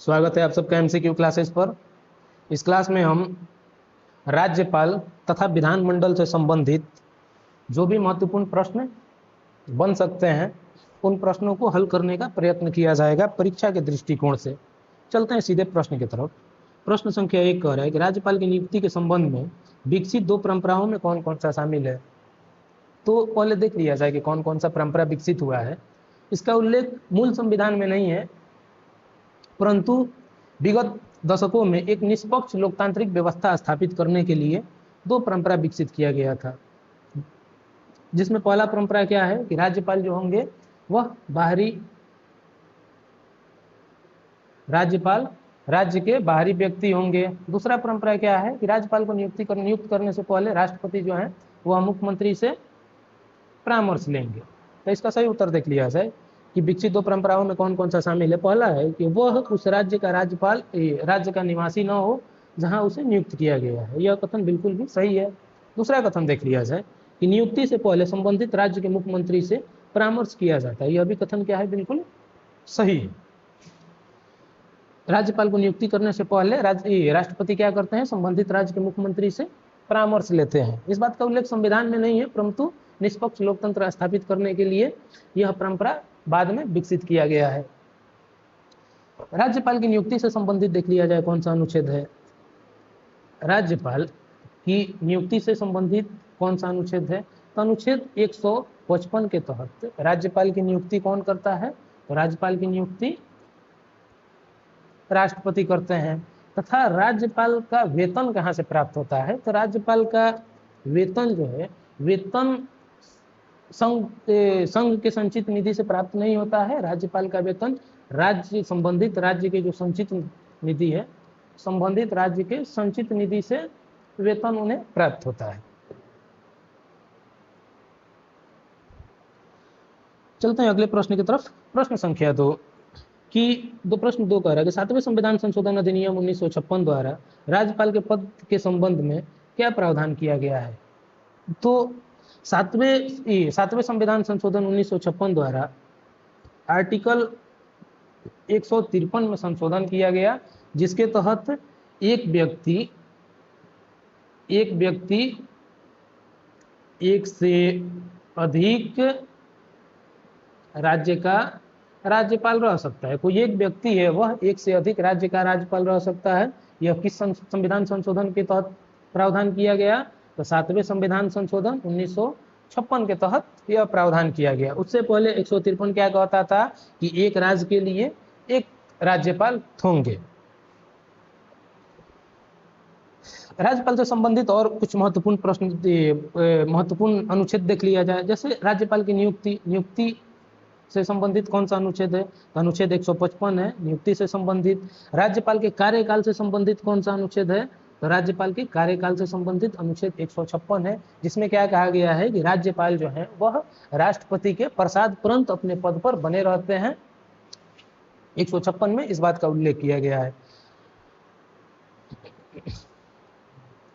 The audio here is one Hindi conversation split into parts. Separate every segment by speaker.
Speaker 1: स्वागत है आप सबका एमसीक्यू क्लासेस पर। इस क्लास में हम राज्यपाल तथा विधानमंडल से संबंधित जो भी महत्वपूर्ण प्रश्न बन सकते हैं उन प्रश्नों को हल करने का प्रयत्न किया जाएगा परीक्षा के दृष्टिकोण से। चलते हैं सीधे प्रश्न की तरफ। प्रश्न संख्या 1 कह रहा है कि राज्यपाल की नियुक्ति के संबंध में विकसित 2 परंपराओं में कौन कौन सा शामिल है। तो पहले देख लिया जाए कि कौन कौन सा परंपरा विकसित हुआ है। इसका उल्लेख मूल संविधान में नहीं है, परंतु विगत दशकों में एक निष्पक्ष लोकतांत्रिक व्यवस्था स्थापित करने के लिए 2 परंपरा विकसित किया गया था, जिसमें पहला परंपरा क्या है कि राज्यपाल जो होंगे वह बाहरी राज्यपाल राज्य के बाहरी व्यक्ति होंगे। दूसरा परंपरा क्या है कि राज्यपाल को नियुक्त करने से पहले राष्ट्रपति जो है वह मुख्यमंत्री से परामर्श लेंगे। तो इसका सही उत्तर देख लिया जाए कि विकसित 2 परंपराओं में कौन कौन सा शामिल है। पहला है कि वह उस राज्य का राज्यपाल राज्य का निवासी न हो जहां उसे नियुक्त किया गया है। यह कथन बिल्कुल भी सही है। दूसरा कथन देख लिया जाए कि नियुक्ति से पहले संबंधित राज्य के मुख्यमंत्री से परामर्श किया जाता है। यह भी कथन क्या है, बिल्कुल सही है। राज्यपाल को नियुक्ति करने से पहले राष्ट्रपति क्या करते हैं, संबंधित राज्य के मुख्यमंत्री से परामर्श लेते हैं। इस बात का उल्लेख संविधान में नहीं है, परंतु निष्पक्ष लोकतंत्र स्थापित करने के लिए यह परंपरा बाद में विकसित किया गया है। राज्यपाल की नियुक्ति से संबंधित देख लिया जाए कौन सा अनुच्छेद है। राज्यपाल की नियुक्ति से संबंधित कौन सा अनुच्छेद है, तो अनुच्छेद 155 के तहत राज्यपाल की नियुक्ति कौन करता है, तो राज्यपाल की नियुक्ति राष्ट्रपति करते हैं। तथा राज्यपाल का वेतन कहाँ से प्राप्त होता है, तो राज्यपाल का वेतन जो है वेतन संघ के संचित निधि से प्राप्त नहीं होता है। राज्यपाल का वेतन संबंधित राज्य के जो संचित निधि है, संबंधित राज्य के संचित निधि से वेतन उन्हें प्राप्त होता है। चलते हैं अगले प्रश्न की तरफ। प्रश्न संख्या 2 कि प्रश्न 2 कह रहा है कि 7वें संविधान संशोधन अधिनियम 1956 द्वारा राज्यपाल के पद के संबंध में क्या प्रावधान किया गया है। तो 7वें संविधान संशोधन 1956 द्वारा आर्टिकल 153 में संशोधन किया गया, जिसके तहत एक व्यक्ति एक से अधिक राज्य का राज्यपाल रह सकता है। कोई एक व्यक्ति है वह एक से अधिक राज्य का राज्यपाल रह सकता है। यह किस संविधान संशोधन के तहत प्रावधान किया गया, तो 7वें संविधान संशोधन 1956 के तहत यह प्रावधान किया गया। उससे पहले 153 क्या कहता था कि एक राज्य के लिए एक राज्यपाल होंगे। राज्यपाल से संबंधित और कुछ महत्वपूर्ण अनुच्छेद देख लिया जाए। जैसे राज्यपाल की नियुक्ति से संबंधित कौन सा अनुच्छेद है, तो अनुच्छेद 155 है नियुक्ति से संबंधित। राज्यपाल के कार्यकाल से संबंधित कौन सा अनुच्छेद है, तो राज्यपाल के कार्यकाल से संबंधित अनुच्छेद 156 है, जिसमें क्या कहा गया है कि राज्यपाल जो है वह राष्ट्रपति के प्रसादोपरांत अपने पद पर बने रहते हैं। 156 में इस बात का उल्लेख किया गया है।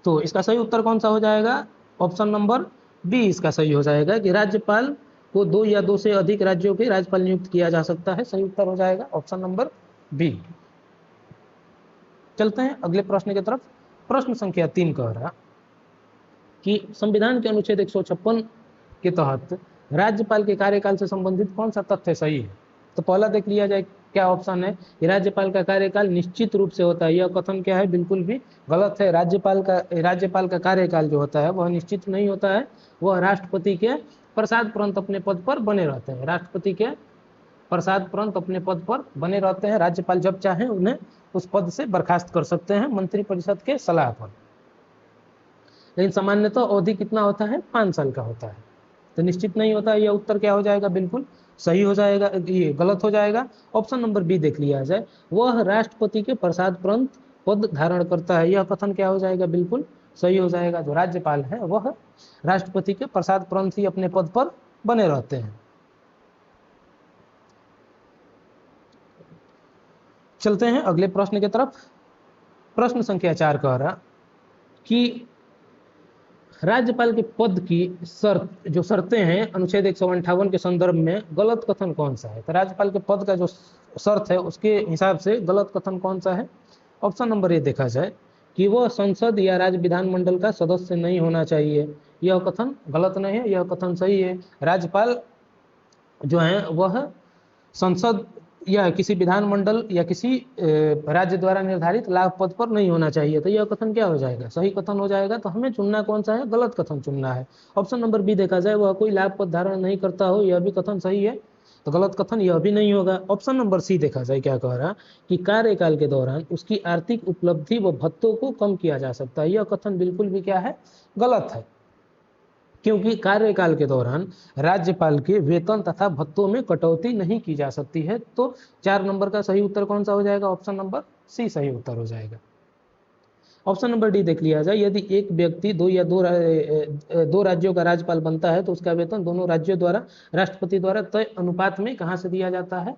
Speaker 1: तो इसका सही उत्तर कौन सा हो जाएगा, ऑप्शन नंबर बी इसका सही हो जाएगा कि राज्यपाल को 2 या 2 से अधिक राज्यों के राज्यपाल नियुक्त किया जा सकता है। सही उत्तर हो जाएगा ऑप्शन नंबर बी। चलते हैं अगले प्रश्न की तरफ। प्रश्न संख्या 3 कह रहा कि संविधान के अनुच्छेद 156 के तहत राज्यपाल के कार्यकाल से संबंधित कौन सा तथ्य सही है। तो पहला देख लिया जाए क्या ऑप्शन है कि राज्यपाल का कार्यकाल निश्चित रूप से होता है। यह कथन क्या है, बिल्कुल भी गलत है। राज्यपाल का कार्यकाल जो होता है वह निश्चित नहीं होता है, वह राष्ट्रपति के प्रसादोपरांत अपने पद पर बने रहते हैं। राष्ट्रपति के प्रसादोपरांत अपने पद पर बने रहते हैं। राज्यपाल जब चाहें उन्हें उस पद से बर्खास्त कर सकते हैं मंत्रिपरिषद के सलाह पर। लेकिन सामान्यतः अवधि कितना होता है, 5 साल का होता है, तो निश्चित नहीं होता है। यह उत्तर क्या हो जाएगा, बिल्कुल सही हो जाएगा, ये गलत हो जाएगा। ऑप्शन नंबर बी देख लिया जाए, वह राष्ट्रपति के प्रसादोपरांत पद धारण करता है। यह कथन क्या हो जाएगा, बिल्कुल सही हो जाएगा। जो राज्यपाल है वह राष्ट्रपति के प्रसादोपरांत ही अपने पद पर बने रहते हैं। चलते हैं अगले प्रश्न की तरफ। प्रश्न संख्या 4 कह रहा कि राज्यपाल के पद की शर्तें हैं अनुच्छेद 158 के संदर्भ में गलत कथन कौन सा है। तो राज्यपाल के पद का जो शर्त है उसके हिसाब से गलत कथन कौन सा है? ऑप्शन नंबर ए देखा जाए कि वह संसद या राज्य विधानमंडल का सदस्य नहीं होना चाहिए, यह कथन गलत नहीं है, यह कथन सही है। राज्यपाल जो है वह संसद या किसी विधानमंडल या किसी राज्य द्वारा निर्धारित लाभ पद पर नहीं होना चाहिए, तो यह कथन क्या हो जाएगा? सही कथन हो जाएगा। तो हमें चुनना कौन सा है? गलत कथन चुनना है। ऑप्शन नंबर बी देखा जाए वह कोई लाभ पद धारण नहीं करता हो, यह भी कथन सही है, तो गलत कथन यह भी नहीं होगा। ऑप्शन नंबर सी देखा जाए क्या कह रहा कि कार्यकाल के दौरान उसकी आर्थिक उपलब्धि व भत्तों को कम किया जा सकता है, यह कथन बिल्कुल भी क्या है? गलत है, क्योंकि कार्यकाल के दौरान राज्यपाल के वेतन तथा भत्तों में कटौती नहीं की जा सकती है। तो 4 नंबर का सही उत्तर कौन सा हो जाएगा? ऑप्शन नंबर सी सही उत्तर हो जाएगा। ऑप्शन नंबर डी देख लिया जाए, यदि एक व्यक्ति दो राज्यों का राज्यपाल बनता है तो उसका वेतन दोनों राज्यों द्वारा राष्ट्रपति द्वारा तय अनुपात में कहां से दिया जाता है?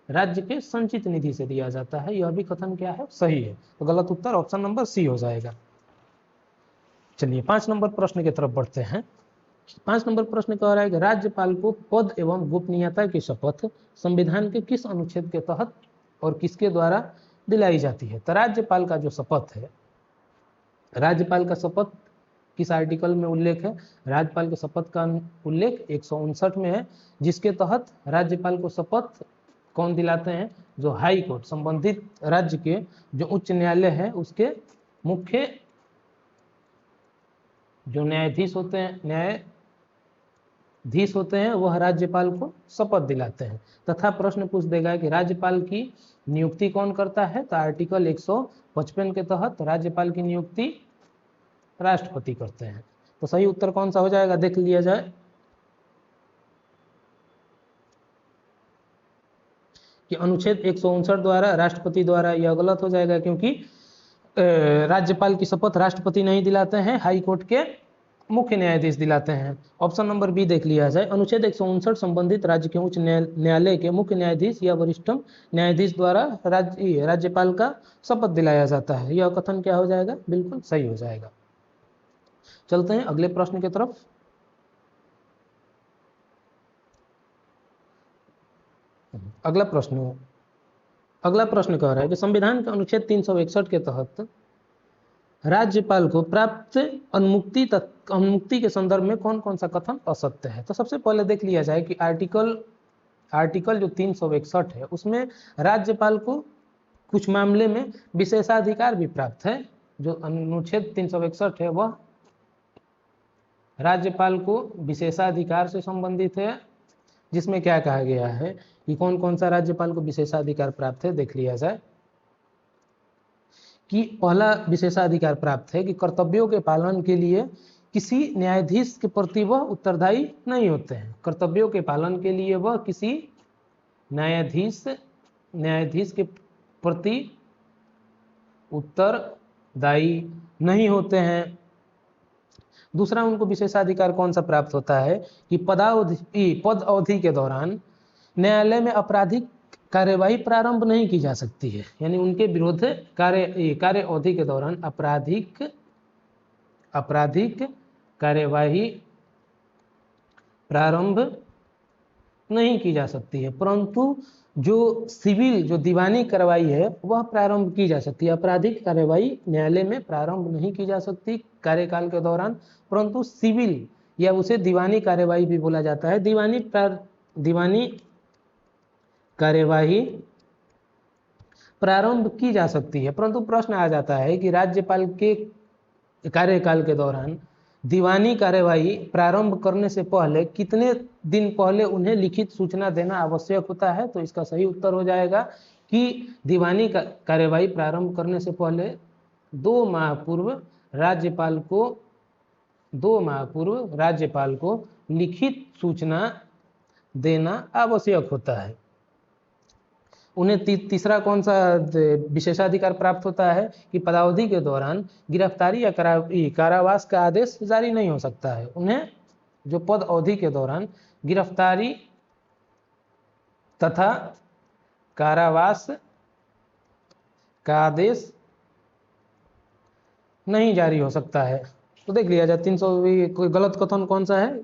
Speaker 1: राज्य के संचित निधि से दिया जाता है, यह भी कथन क्या है? सही है। तो गलत उत्तर ऑप्शन नंबर सी हो जाएगा। चलिए 5 नंबर प्रश्न की तरफ बढ़ते हैं। 5 नंबर प्रश्न कह रहा है कि राज्यपाल को पद एवं गोपनीयता की शपथ संविधान के किस अनुच्छेद के तहत और किसके द्वारा दिलाई जाती है? तो राज्यपाल का जो शपथ है, राज्यपाल का शपथ किस आर्टिकल में उल्लेख है? राज्यपाल के शपथ का उल्लेख 159 में है, जिसके तहत राज्यपाल को शपथ कौन दिलाते हैं? जो हाई कोर्ट, संबंधित राज्य के जो उच्च न्यायालय है उसके मुख्य जो न्यायाधीश होते हैं वह राज्यपाल को शपथ दिलाते हैं। तथा प्रश्न पूछ देगा कि राज्यपाल की नियुक्ति कौन करता है? तो आर्टिकल 155 के तहत राज्यपाल की नियुक्ति राष्ट्रपति करते हैं। तो सही उत्तर कौन सा हो जाएगा? देख लिया जाए कि अनुच्छेद 159 द्वारा राष्ट्रपति द्वारा, यह गलत हो जाएगा, क्योंकि राज्यपाल की शपथ राष्ट्रपति नहीं दिलाते हैं, हाई कोर्ट के मुख्य न्यायाधीश दिलाते हैं। ऑप्शन नंबर बी देख लिया जाए, अनुच्छेद 159 संबंधित राज्य के उच्च न्यायालय के मुख्य न्यायाधीश या वरिष्ठतम न्यायाधीश द्वारा राज्यपाल का शपथ दिलाया जाता है, यह कथन क्या हो जाएगा? बिल्कुल सही हो जाएगा। चलते हैं अगले प्रश्न की तरफ। अगला प्रश्न कह रहा है कि संविधान के अनुच्छेद 361 के तहत राज्यपाल को प्राप्त अनुमुक्ति के संदर्भ में कौन कौन सा कथन असत्य है? तो सबसे पहले देख लिया जाए कि आर्टिकल जो 361 है उसमें राज्यपाल को कुछ मामले में विशेषाधिकार भी प्राप्त है। जो अनुच्छेद 361 है वह राज्यपाल को विशेषाधिकार से संबंधित है, जिसमें क्या कहा गया है कि कौन कौन सा राज्यपाल को विशेषाधिकार प्राप्त है। देख लिया जाए कि पहला विशेषाधिकार प्राप्त है कि कर्तव्यों के पालन के लिए किसी न्यायाधीश के प्रति वह उत्तरदायी नहीं होते हैं। कर्तव्यों के पालन के लिए वह किसी न्यायाधीश के प्रति उत्तरदायी नहीं होते हैं। दूसरा उनको विशेषाधिकार कौन सा प्राप्त होता है कि पद अवधि के दौरान न्यायालय में आपराधिक कार्यवाही प्रारंभ नहीं की जा सकती है, यानी उनके विरुद्ध कार्य अवधि के दौरान आपराधिक कार्यवाही प्रारंभ नहीं की जा सकती है, परंतु जो सिविल जो दीवानी कार्रवाई है वह प्रारंभ की जा सकती है। आपराधिक कार्यवाही न्यायालय में प्रारंभ नहीं की जा सकती कार्यकाल के दौरान, परंतु सिविल या उसे दीवानी कार्यवाही भी बोला जाता है, दीवानी कार्यवाही प्रारंभ की जा सकती है। परंतु प्रश्न आ जाता है कि राज्यपाल के कार्यकाल के दौरान दीवानी कार्यवाही प्रारंभ करने से पहले कितने दिन पहले उन्हें लिखित सूचना देना आवश्यक होता है? तो इसका सही उत्तर हो जाएगा कि दीवानी कार्यवाही प्रारंभ करने से पहले 2 माह पूर्व राज्यपाल को लिखित सूचना देना आवश्यक होता है। उन्हें तीसरा कौन सा विशेषाधिकार प्राप्त होता है कि पदावधि के दौरान गिरफ्तारी या कारावास का आदेश जारी नहीं हो सकता है। उन्हें जो पद अवधि के दौरान गिरफ्तारी तथा कारावास का आदेश नहीं जारी हो सकता है। तो देख लिया जाए 300 कोई गलत कथन कौन सा है,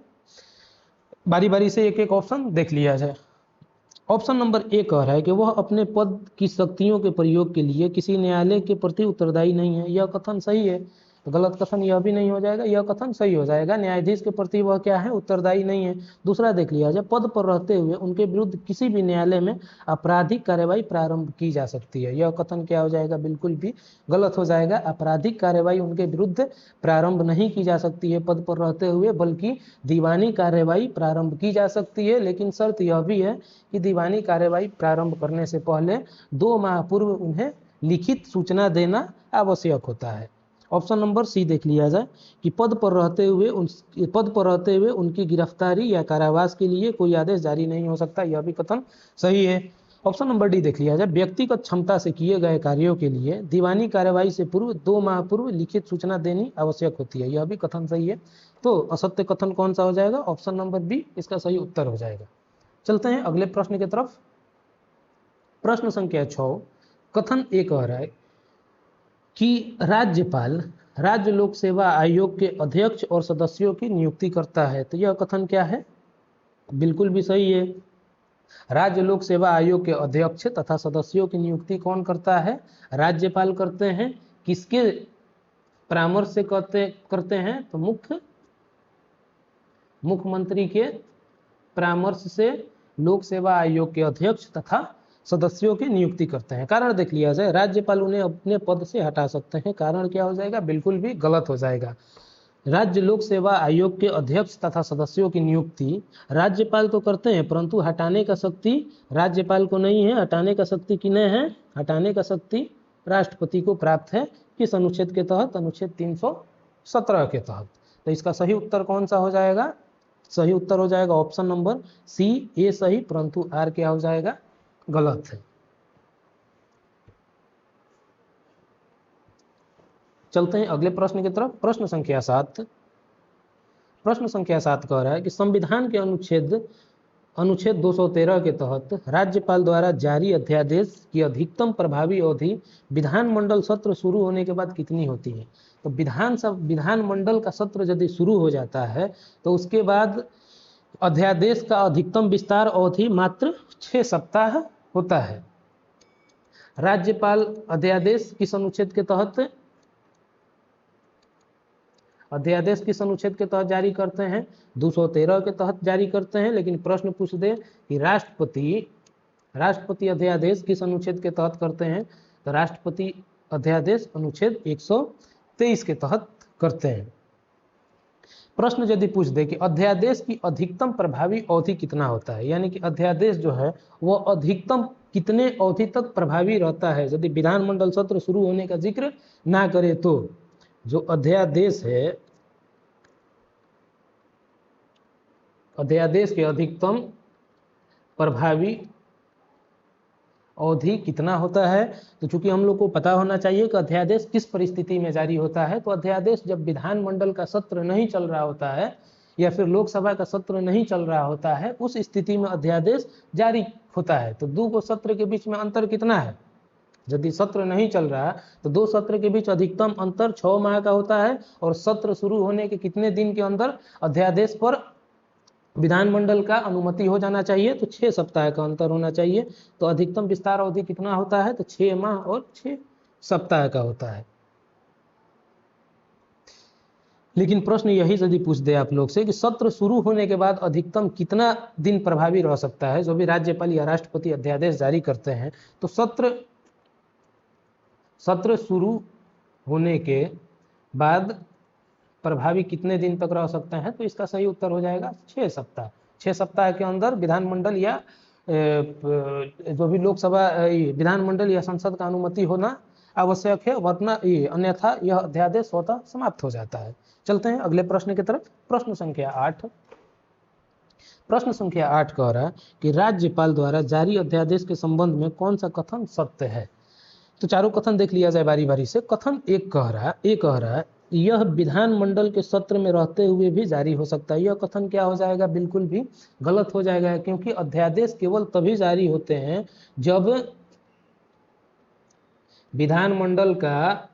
Speaker 1: बारी बारी से एक एक ऑप्शन देख लिया जाए। ऑप्शन नंबर ए कह रहा है कि वह अपने पद की शक्तियों के प्रयोग के लिए किसी न्यायालय के प्रति उत्तरदायी नहीं है। यह कथन सही है। तो गलत कथन यह भी नहीं हो जाएगा, यह कथन सही हो जाएगा। न्यायाधीश के प्रति वह क्या है, उत्तरदायी नहीं है। दूसरा देख लिया जाए, पद पर रहते हुए उनके विरुद्ध किसी भी न्यायालय में आपराधिक कार्यवाही प्रारंभ की जा सकती है। यह कथन क्या हो जाएगा, बिल्कुल भी गलत हो जाएगा। आपराधिक कार्यवाही उनके विरुद्ध प्रारंभ नहीं की जा सकती है पद पर रहते हुए, बल्कि दीवानी कार्यवाही प्रारंभ की जा सकती है। लेकिन शर्त यह भी है कि दीवानी कार्यवाही प्रारंभ करने से पहले 2 माह पूर्व उन्हें लिखित सूचना देना आवश्यक होता है। ऑप्शन नंबर सी देख लिया जाए कि पद पर रहते हुए उनकी गिरफ्तारी या कारावास के लिए कोई आदेश जारी नहीं हो सकता। यह भी कथन सही है। ऑप्शन नंबर डी देख लिया जाए, व्यक्तिगत क्षमता से किए गए कार्यों के लिए दीवानी कार्यवाही से पूर्व 2 माह पूर्व लिखित सूचना देनी आवश्यक होती है। यह भी कथन सही है। तो असत्य कथन कौन सा हो जाएगा, ऑप्शन नंबर बी इसका सही उत्तर हो जाएगा। चलते हैं अगले प्रश्न की तरफ। प्रश्न संख्या 6, कथन ए कह रहा है कि राज्यपाल राज्य लोक सेवा आयोग के अध्यक्ष और सदस्यों की नियुक्ति करता है। तो यह कथन क्या है, बिल्कुल भी सही है। राज्य लोक सेवा आयोग के अध्यक्ष तथा सदस्यों की नियुक्ति कौन करता है, राज्यपाल करते हैं। किसके परामर्श से करते हैं, तो मुख्यमंत्री के परामर्श से लोक सेवा आयोग के अध्यक्ष तथा सदस्यों की नियुक्ति करते हैं। कारण देख लिया जाए, राज्यपाल उन्हें अपने पद से हटा सकते हैं। कारण क्या हो जाएगा, बिल्कुल भी गलत हो जाएगा। राज्य लोक सेवा आयोग के अध्यक्ष तथा सदस्यों की नियुक्ति राज्यपाल तो करते हैं, परंतु हटाने का शक्ति राज्यपाल को नहीं है। हटाने का शक्ति किन्हें है, हटाने का शक्ति राष्ट्रपति को प्राप्त है। किस अनुच्छेद के तहत, अनुच्छेद 317 के तहत। तो इसका सही उत्तर कौन सा हो जाएगा, सही उत्तर हो जाएगा ऑप्शन नंबर सी, ए सही, परंतु आर क्या हो जाएगा, गलत है। चलते हैं अगले प्रश्न की तरफ। प्रश्न संख्या 7, प्रश्न संख्या 7 कह रहा है कि संविधान के अनुच्छेद 213 के तहत राज्यपाल द्वारा जारी अध्यादेश की अधिकतम प्रभावी अवधि विधानमंडल सत्र शुरू होने के बाद कितनी होती है। तो विधानमंडल का सत्र यदि शुरू हो जाता है तो उसके बाद अध्यादेश का अधिकतम विस्तार अवधि मात्र 6 सप्ताह होता है। राज्यपाल अध्यादेश किस अनुच्छेद के तहत जारी करते हैं, 213 के तहत जारी करते हैं। लेकिन प्रश्न पूछ दे कि राष्ट्रपति अध्यादेश किस अनुच्छेद के तहत करते हैं, तो राष्ट्रपति अध्यादेश अनुच्छेद 123 के तहत करते हैं। प्रश्न यदि पूछ दे कि अध्यादेश की अधिकतम प्रभावी अवधि कितना होता है, यानी कि अध्यादेश जो है वह अधिकतम कितने अवधि तक प्रभावी रहता है, यदि विधानमंडल सत्र शुरू होने का जिक्र ना करे तो जो अध्यादेश है, अध्यादेश के अधिकतम प्रभावी अवधि कितना होता है। तो चूंकि हम लोग को पता होना चाहिए कि अध्यादेश किस परिस्थिति में जारी होता है, तो अध्यादेश जब विधानमंडल का सत्र नहीं चल रहा होता है या फिर लोकसभा का सत्र नहीं चल रहा होता है, उस स्थिति में अध्यादेश जारी होता है। तो 2 सत्र के बीच में अंतर कितना है, यदि सत्र नहीं चल रहा तो 2 सत्र के बीच अधिकतम अंतर 6 माह का होता है, और सत्र शुरू होने के कितने दिन के अंदर अध्यादेश पर विधानमंडल का अनुमति हो जाना चाहिए, तो 6 सप्ताह का अंतर होना चाहिए। तो अधिकतम विस्तार अवधि कितना होता है, तो 6 माह और 6 सप्ताह का होता है। लेकिन प्रश्न यही यदि पूछ दे आप लोग से कि सत्र शुरू होने के बाद अधिकतम कितना दिन प्रभावी रह सकता है, जो भी राज्यपाल या राष्ट्रपति अध्यादेश जारी करते हैं, तो सत्र शुरू होने के बाद प्रभावी कितने दिन तक रह सकते हैं, तो इसका सही उत्तर हो जाएगा 6 सप्ताह। 6 सप्ताह के अंदर विधानमंडल या जो भी लोकसभा विधानमंडल या संसद का अनुमति होना आवश्यक है, वरना अन्यथा यह अध्यादेश स्वतः समाप्त हो जाता है। चलते हैं अगले प्रश्न की तरफ। प्रश्न संख्या 8, प्रश्न संख्या 8 कह रहा है कि राज्यपाल द्वारा जारी अध्यादेश के संबंध में कौन सा कथन सत्य है। तो चारों कथन देख लिया जाए बारी बारी से। कथन एक कह रहा है यह विधानमंडल के सत्र में रहते हुए भी जारी हो सकता है। यह कथन क्या हो जाएगा, बिल्कुल भी गलत हो जाएगा, क्योंकि अध्यादेश केवल तभी जारी होते हैं जब विधानमंडल का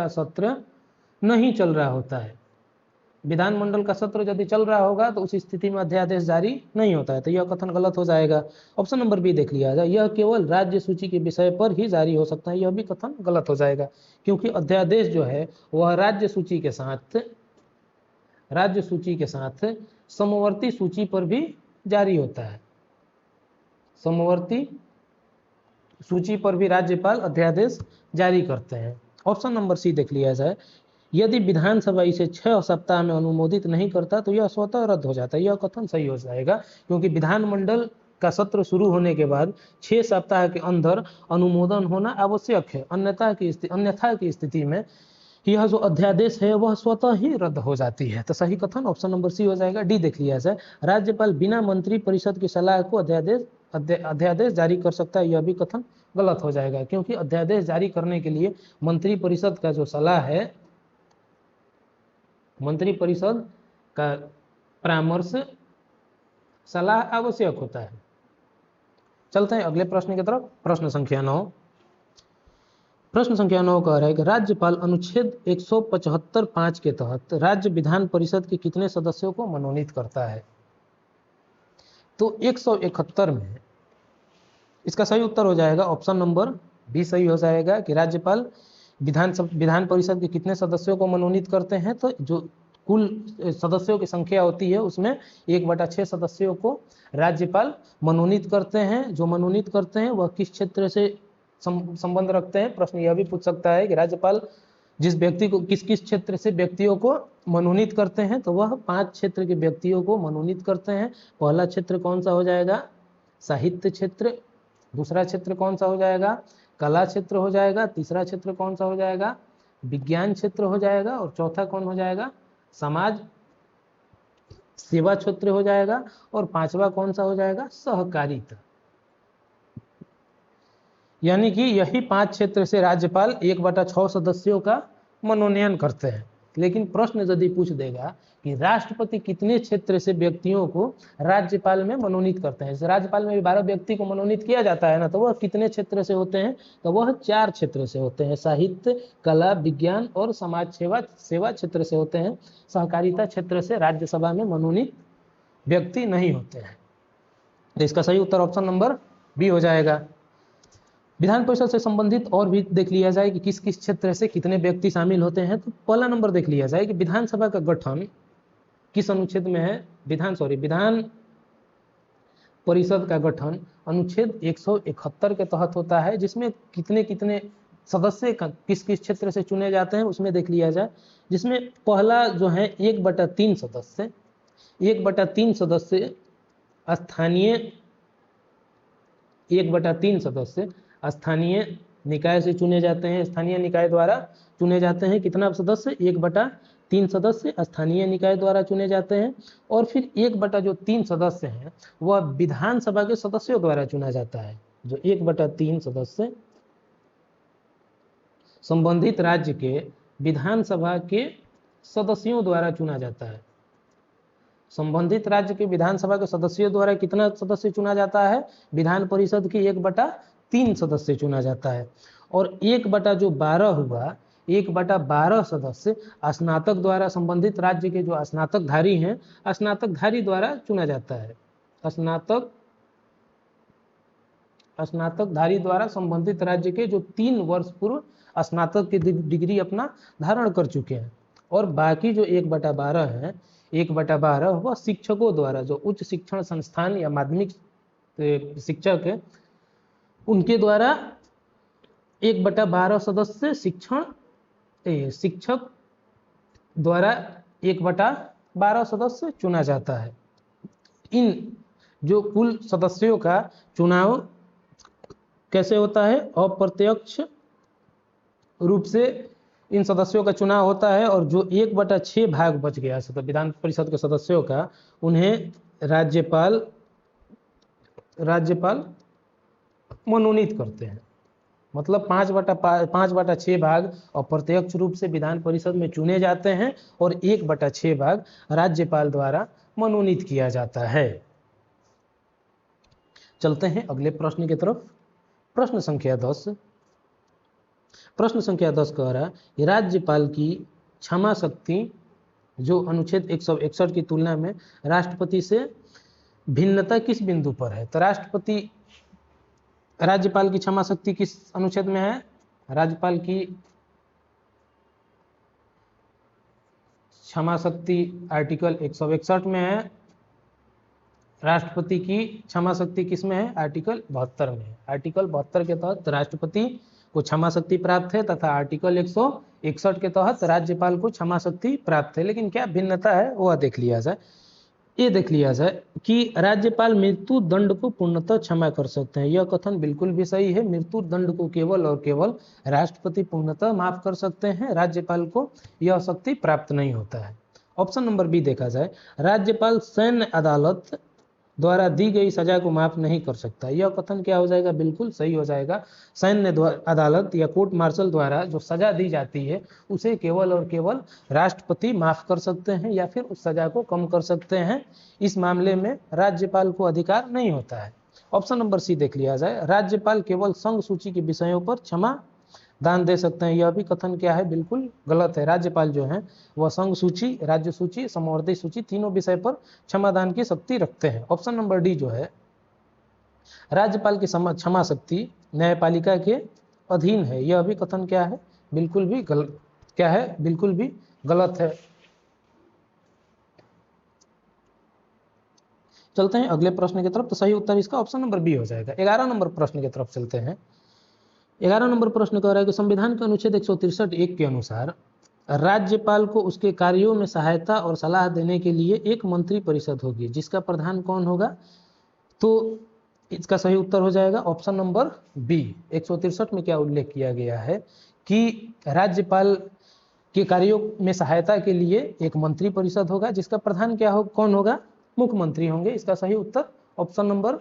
Speaker 1: सत्र नहीं चल रहा होता है। विधानमंडल का सत्र यदि चल रहा होगा तो उस स्थिति में अध्यादेश जारी नहीं होता है, तो यह कथन गलत हो जाएगा। ऑप्शन नंबर बी देख लिया जाए, यह केवल राज्य सूची के विषय पर ही जारी हो सकता है, यह भी कथन गलत हो जाएगा, क्योंकि अध्यादेश जो है वह राज्य सूची के साथ समवर्ती सूची पर भी जारी होता है। समवर्ती सूची पर भी राज्यपाल अध्यादेश जारी करते हैं। ऑप्शन नंबर सी देख लिया जाए, यदि विधानसभा इसे 6 सप्ताह में अनुमोदित नहीं करता तो यह स्वतः रद्द हो जाता है, यह कथन सही हो जाएगा, क्योंकि विधानमंडल का सत्र शुरू होने के बाद 6 सप्ताह के अंदर अनुमोदन होना आवश्यक है, अन्यथा की स्थिति में यह जो अध्यादेश है वह स्वतः ही रद्द हो जाती है। तो सही कथन ऑप्शन नंबर सी हो जाएगा। डी देख लिया जाए, राज्यपाल बिना मंत्री परिषद की सलाह को अध्यादेश जारी कर सकता है, यह भी कथन गलत हो जाएगा, क्योंकि अध्यादेश जारी करने के लिए मंत्री परिषद का जो सलाह है, मंत्री परिषद का परामर्श सलाह आवश्यक होता है। चलते हैं अगले प्रश्न की तरफ। प्रश्न संख्या 9 कह रहा है कि राज्यपाल अनुच्छेद 175(5) के तहत राज्य विधान परिषद के कितने सदस्यों को मनोनीत करता है? तो 171 में इसका सही उत्तर हो जाएगा ऑप्शन नंबर बी सही हो जाएगा कि राज्यपाल विधान परिषद के कितने सदस्यों को मनोनीत करते हैं, तो जो कुल सदस्यों की संख्या होती है उसमें 1/6 सदस्यों को राज्यपाल मनोनीत करते हैं। जो मनोनीत करते हैं वह किस क्षेत्र से संबंध रखते हैं? प्रश्न यह भी पूछ सकता है कि राज्यपाल जिस व्यक्ति को किस क्षेत्र से व्यक्तियों को मनोनीत करते हैं, तो वह 5 क्षेत्र के व्यक्तियों को मनोनीत करते हैं। पहला क्षेत्र कौन सा हो जाएगा? साहित्य क्षेत्र। दूसरा क्षेत्र कौन सा हो जाएगा? कला क्षेत्र हो जाएगा। तीसरा क्षेत्र कौन सा हो जाएगा? विज्ञान क्षेत्र हो जाएगा। और चौथा कौन हो जाएगा? समाज सेवा क्षेत्र हो जाएगा। और 5वां कौन सा हो जाएगा? सहकारिता। यानी कि यही 5 क्षेत्र से राज्यपाल 1/6 सदस्यों का मनोनयन करते हैं। लेकिन प्रश्न यदि पूछ देगा कि राष्ट्रपति कितने क्षेत्र से व्यक्तियों को राज्यपाल में मनोनीत करते हैं, जैसे राज्यपाल में भी 12 व्यक्ति को मनोनीत किया जाता है ना, तो वह कितने क्षेत्र से होते हैं? तो वह 4 क्षेत्र से होते हैं, साहित्य, कला, विज्ञान और समाज सेवा क्षेत्र से होते हैं। सहकारिता क्षेत्र से राज्यसभा में मनोनीत व्यक्ति नहीं होते हैं। तो इसका सही उत्तर ऑप्शन नंबर बी हो जाएगा। विधान परिषद से संबंधित और भी देख लिया जाए कि किस किस क्षेत्र से कितने व्यक्ति शामिल होते हैं। तो पहला नंबर देख लिया जाए कि विधानसभा का गठन किस अनुच्छेद में है? विधान परिषद का गठन अनुच्छेद 171 के तहत होता है, जिसमें कितने कितने सदस्य किस किस क्षेत्र से चुने जाते हैं उसमें देख लिया जाए। जिसमें पहला जो है 1/3 सदस्य, 1/3 सदस्य स्थानीय 1/3 सदस्य स्थानीय निकाय से चुने जाते हैं, स्थानीय निकाय द्वारा चुने जाते हैं। कितना सदस्य? 1/3 सदस्य स्थानीय निकाय द्वारा चुने जाते हैं। और फिर 1/3 सदस्य हैं वह विधानसभा के सदस्यों द्वारा चुना जाता है। जो 1/3 सदस्य संबंधित राज्य के विधानसभा के सदस्यों द्वारा चुना जाता है। संबंधित राज्य के विधानसभा के सदस्यों द्वारा कितना सदस्य चुना जाता है? विधान परिषद की 1/3 सदस्य चुना जाता है। और 1/12 हुआ, 1/12 सदस्य स्नातक द्वारा, संबंधित राज्य के जो स्नातकधारी हैं, स्नातकधारी द्वारा चुना जाता है। स्नातकधारी द्वारा संबंधित राज्य के जो 3 वर्ष पूर्व स्नातक की डिग्री अपना धारण कर चुके हैं। और बाकी जो 1/12 है, 1/12 वह शिक्षकों द्वारा, जो उच्च शिक्षण संस्थान या माध्यमिक शिक्षक है उनके द्वारा 1/12 सदस्य शिक्षक द्वारा 1/12 सदस्य चुना जाता है। इन जो कुल सदस्यों का चुनाव कैसे होता है? अप्रत्यक्ष रूप से इन सदस्यों का चुनाव होता है। और जो 1/6 भाग बच गया तो विधान परिषद के सदस्यों का, उन्हें राज्यपाल मनोनीत करते हैं। मतलब 5/6 भाग अप्रत्यक्ष रूप से विधान परिषद में चुने जाते हैं और 1/6 भाग राज्यपाल द्वारा मनोनीत किया जाता है। चलते हैं अगले प्रश्न की तरफ। प्रश्न संख्या 10 कह रहा है राज्यपाल की क्षमा शक्ति जो अनुच्छेद 161 की तुलना में राष्ट्रपति से भिन्नता किस बिंदु पर है? तो राज्यपाल की क्षमा शक्ति किस अनुच्छेद में है? राज्यपाल की क्षमा शक्ति आर्टिकल 161 में है। राष्ट्रपति की क्षमा शक्ति किस में है? आर्टिकल 72 में है। आर्टिकल 72 के तहत राष्ट्रपति को क्षमा शक्ति प्राप्त है तथा आर्टिकल 161 के तहत राज्यपाल को क्षमा शक्ति प्राप्त है। लेकिन क्या भिन्नता है वह देख लिया जाए। ये देख लिया जाए कि राज्यपाल मृत्यु दंड को पूर्णतः क्षमा कर सकते हैं। यह कथन बिल्कुल भी सही है। मृत्यु दंड को केवल और केवल राष्ट्रपति पूर्णतः माफ कर सकते हैं, राज्यपाल को यह शक्ति प्राप्त नहीं होता है। ऑप्शन नंबर बी देखा जाए, राज्यपाल सैन्य अदालत द्वारा दी गई सजा को माफ नहीं कर सकता। यह कथन क्या हो जाएगा? बिल्कुल सही हो जाएगा। सैन्य अदालत या कोर्ट मार्शल द्वारा जो सजा दी जाती है उसे केवल और केवल राष्ट्रपति माफ कर सकते हैं या फिर उस सजा को कम कर सकते हैं। इस मामले में राज्यपाल को अधिकार नहीं होता है। ऑप्शन नंबर सी देख लिया जाए, राज्यपाल केवल संघ सूची के विषयों पर क्षमा दान दे सकते हैं। यह भी कथन क्या है? बिल्कुल गलत है। राज्यपाल जो है वह संघ सूची, राज्य सूची, समवर्ती सूची तीनों विषय पर क्षमादान की शक्ति रखते हैं। ऑप्शन नंबर डी जो है, राज्यपाल की क्षमा शक्ति न्यायपालिका के अधीन है। यह भी कथन क्या है? बिल्कुल भी गलत। क्या है? बिल्कुल भी गलत है। चलते हैं अगले प्रश्न की तरफ। तो सही उत्तर इसका ऑप्शन नंबर बी हो जाएगा। 11 नंबर प्रश्न की तरफ चलते हैं। 11 नंबर प्रश्न कह रहा है कि संविधान के अनुच्छेद 163(1) के अनुसार राज्यपाल को उसके कार्यों में सहायता और सलाह देने के लिए एक मंत्री परिषद होगी, जिसका प्रधान कौन होगा? तो इसका सही उत्तर हो जाएगा ऑप्शन नंबर बी। 163 में क्या उल्लेख किया गया है कि राज्यपाल के कार्यों में सहायता के लिए एक मंत्री परिषद होगा, जिसका प्रधान क्या हो, कौन होगा? मुख्यमंत्री होंगे। इसका सही उत्तर ऑप्शन नंबर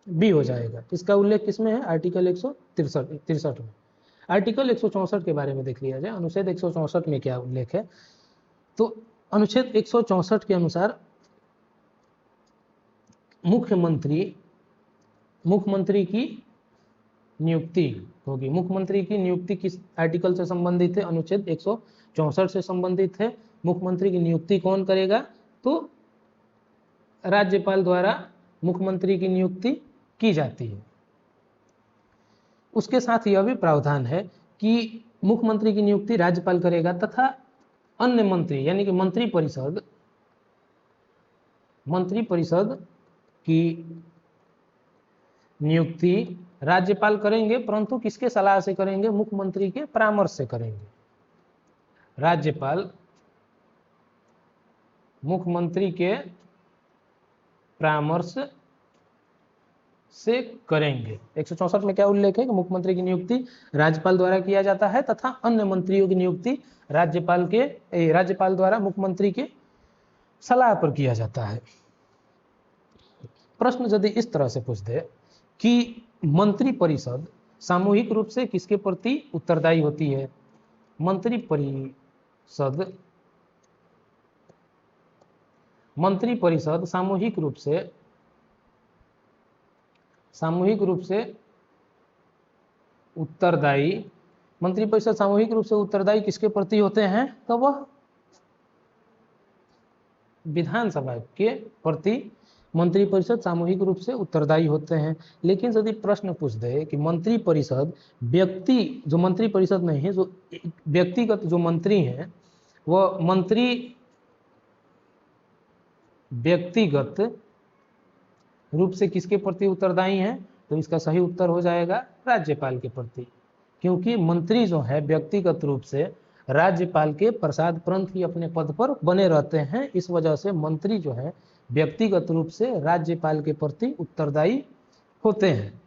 Speaker 1: बी हो जाएगा। इसका उल्लेख किसमें है? आर्टिकल 163 में। आर्टिकल 164 के बारे में देख लिया जाए। अनुच्छेद 164 में क्या उल्लेख है? तो अनुच्छेद 164 के अनुसार मुख्यमंत्री की नियुक्ति होगी। मुख्यमंत्री की नियुक्ति किस आर्टिकल से संबंधित है? अनुच्छेद 164 से संबंधित है। मुख्यमंत्री की नियुक्ति कौन करेगा? तो राज्यपाल द्वारा मुख्यमंत्री की नियुक्ति की जाती है। उसके साथ यह भी प्रावधान है कि मुख्यमंत्री की नियुक्ति राज्यपाल करेगा तथा अन्य मंत्री यानी कि मंत्री परिषद की नियुक्ति राज्यपाल करेंगे, परंतु किसके सलाह से करेंगे? मुख्यमंत्री के परामर्श से करेंगे। राज्यपाल मुख्यमंत्री के परामर्श से करेंगे। 164 में क्या उल्लेख है कि मुख्यमंत्री की नियुक्ति राज्यपाल द्वारा किया जाता है तथा अन्य मंत्रियों की नियुक्ति राज्यपाल द्वारा मुख्यमंत्री के सलाह पर किया जाता है। प्रश्न यदि इस तरह से पूछ दे कि मंत्री परिषद सामूहिक रूप से किसके प्रति उत्तरदायी होती है? मंत्री परिषद सामूहिक रूप से उत्तरदायी मंत्री परिषद सामूहिक रूप से उत्तरदायी किसके प्रति होते हैं? तो वह विधानसभा के प्रति मंत्री परिषद सामूहिक रूप से उत्तरदायी होते हैं। लेकिन यदि प्रश्न पूछ दे कि मंत्री परिषद जो मंत्री परिषद नहीं है, जो व्यक्तिगत जो मंत्री हैं वह मंत्री व्यक्तिगत रूप से किसके प्रति उत्तरदायी हैं? तो इसका सही उत्तर हो जाएगा राज्यपाल के प्रति, क्योंकि मंत्री जो है व्यक्तिगत रूप से राज्यपाल के प्रसादपरंत ही अपने पद पर बने रहते हैं। इस वजह से मंत्री जो है व्यक्तिगत रूप से राज्यपाल के प्रति उत्तरदायी होते हैं।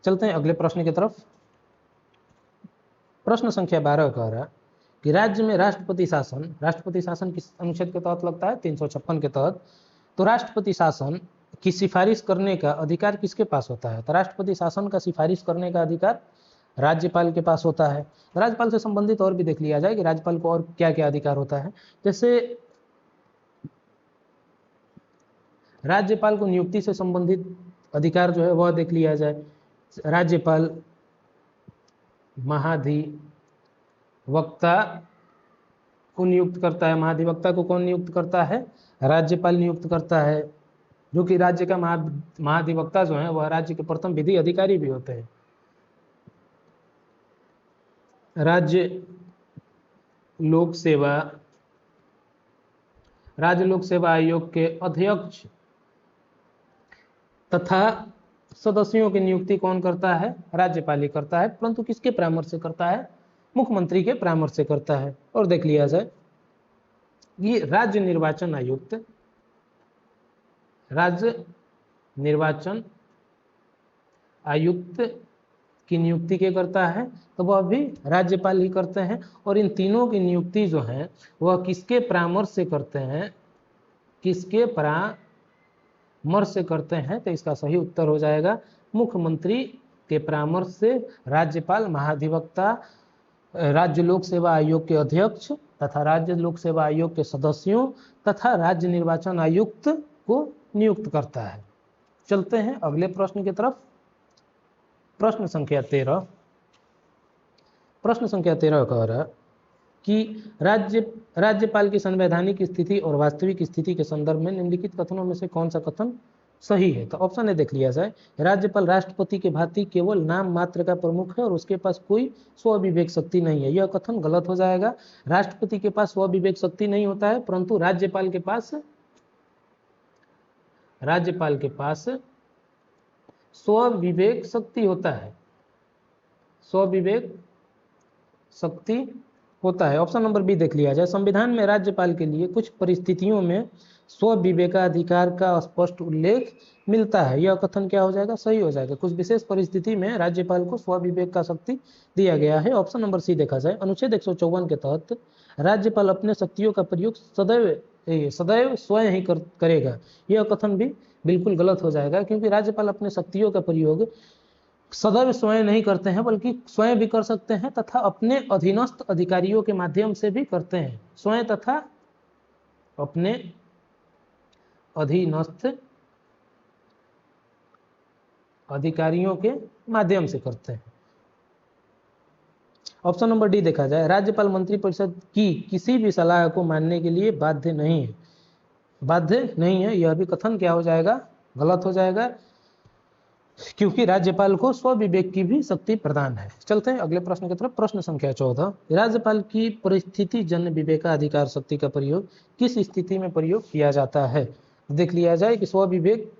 Speaker 1: चलते हैं अगले प्रश्न की तरफ। प्रश्न संख्या 12 कह रहा कि राज्य में राष्ट्रपति शासन किस अनुच्छेद के तहत लगता है? 356 के तहत। तो राष्ट्रपति शासन की सिफारिश करने का अधिकार किसके पास होता है? तो राष्ट्रपति शासन का सिफारिश करने का अधिकार राज्यपाल के पास होता है। राज्यपाल से संबंधित और भी देख लिया जाए कि राज्यपाल को और क्या क्या अधिकार होता है। जैसे राज्यपाल को नियुक्ति से संबंधित अधिकार जो है वह देख लिया जाए। राज्यपाल महाधिवक्ता को नियुक्त करता है। महाधिवक्ता को कौन नियुक्त करता है? राज्यपाल नियुक्त करता है, जो कि राज्य का महाधिवक्ता जो है वह राज्य के प्रथम विधि अधिकारी भी होते हैं। राज्य लोक सेवा आयोग के अध्यक्ष तथा सदस्यों की नियुक्ति कौन करता है? राज्यपाल ही करता है, परंतु किसके परामर्श से करता है? मुख्यमंत्री के परामर्श से करता है। और देख लिया जाए ये राज्य निर्वाचन आयुक्त की नियुक्ति के करता है? तो वह भी राज्यपाल ही करते हैं। और इन तीनों की नियुक्ति जो है वह किसके परामर्श से करते हैं? किसके परामर्श से करते हैं? तो इसका सही उत्तर हो जाएगा मुख्यमंत्री के परामर्श से राज्यपाल, महाधिवक्ता, राज्य लोक सेवा आयोग के अध्यक्ष तथा राज्य लोक सेवा आयोग के सदस्यों तथा राज्य निर्वाचन आयुक्त को नियुक्त करता है। चलते हैं अगले प्रश्न की तरफ। प्रश्न संख्या 13 कह रहा कि राज्यपाल की संवैधानिक स्थिति और वास्तविक स्थिति के संदर्भ में निम्नलिखित कथनों में से कौन सा कथन सही है? तो ऑप्शन ए देख लिया जाए, राज्यपाल राष्ट्रपति के भांति केवल नाम मात्र का प्रमुख है और उसके पास कोई स्वविवेक शक्ति नहीं है। यह कथन गलत हो जाएगा। राष्ट्रपति के पास स्वविवेक शक्ति नहीं होता है, परंतु राज्यपाल के पास स्वविवेक शक्ति होता है। स्वविवेक शक्ति होता है। ऑप्शन नंबर बी देख लिया जाए, संविधान में राज्यपाल के लिए कुछ परिस्थितियों में स्वविवेकाधिकार का स्पष्ट उल्लेख मिलता है। यह कथन क्या हो जाएगा? सही हो जाएगा। कुछ विशेष परिस्थिति में राज्यपाल को स्वविवेक का शक्ति दिया गया है। ऑप्शन नंबर सी देखा जाए, अनुच्छेद 154 के तहत राज्यपाल अपने शक्तियों का प्रयोग सदैव स्वयं ही करेगा। यह कथन भी बिल्कुल गलत हो जाएगा, क्योंकि राज्यपाल अपने शक्तियों का प्रयोग सदैव स्वयं नहीं करते हैं, बल्कि स्वयं भी कर सकते हैं तथा अपने अधीनस्थ अधिकारियों के माध्यम से भी करते हैं। स्वयं तथा अपने अधीनस्थ अधिकारियों के माध्यम से करते हैं। ऑप्शन नंबर डी देखा जाए, राज्यपाल मंत्रिपरिषद की किसी भी सलाह को मानने के लिए बाध्य नहीं है। यह भी कथन क्या हो जाएगा? गलत हो जाएगा, क्योंकि राज्यपाल को स्वविवेक की भी शक्ति प्रदान है। चलते हैं अगले प्रश्न की तरफ। प्रश्न संख्या 14, राज्यपाल की परिस्थिति जन्य विवेकाधिकार शक्ति का प्रयोग किस स्थिति में प्रयोग किया जाता है? देख लिया जाए कि स्वविवेक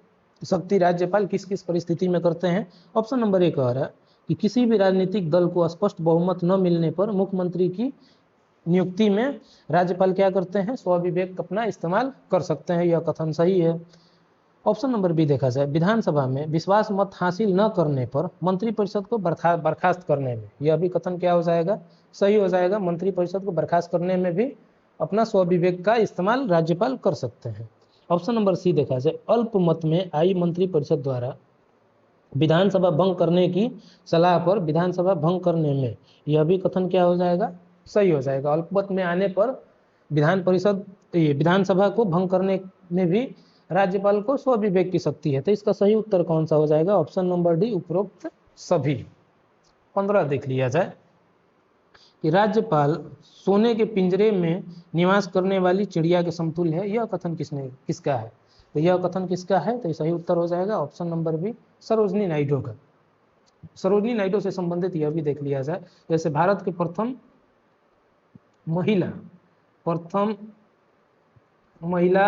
Speaker 1: शक्ति राज्यपाल किस किस परिस्थिति में करते हैं। ऑप्शन नंबर ए कह रहा है कि किसी भी राजनीतिक दल को स्पष्ट बहुमत न मिलने पर मुख्यमंत्री की नियुक्ति में राज्यपाल क्या करते हैं? स्वविवेक अपना इस्तेमाल कर सकते हैं। यह कथन सही है। ऑप्शन नंबर बी देखा जाए, विधानसभा में विश्वास मत हासिल न करने पर मंत्रिपरिषद को बर्खास्त करने में, यह भी कथन क्या हो जाएगा? सही हो जाएगा। मंत्रिपरिषद को बर्खास्त करने में भी अपना स्वविवेक का इस्तेमाल राज्यपाल कर सकते हैं। ऑप्शन नंबर सी देखा जाए, अल्पमत में आई मंत्रिपरिषद द्वारा विधानसभा भंग करने की सलाह पर विधानसभा भंग करने में, यह भी कथन क्या हो जाएगा? सही हो जाएगा। अल्पमत में आने पर विधानसभा को भंग करने में भी राज्यपाल को स्वविवेक की शक्ति है। तो इसका सही उत्तर कौन सा हो जाएगा? ऑप्शन नंबर डी, उपरोक्त सभी। 15 देख लिया जाए कि राज्यपाल सोने के पिंजरे में निवास करने वाली चिड़िया के समतुल्य है। यह कथन किसका है? तो यह कथन किसका है? तो सही उत्तर हो जाएगा option number B, Sarojini Naidu का। सरोजिनी नायडू से संबंधित यह भी देख लिया जाए, जैसे भारत के प्रथम महिला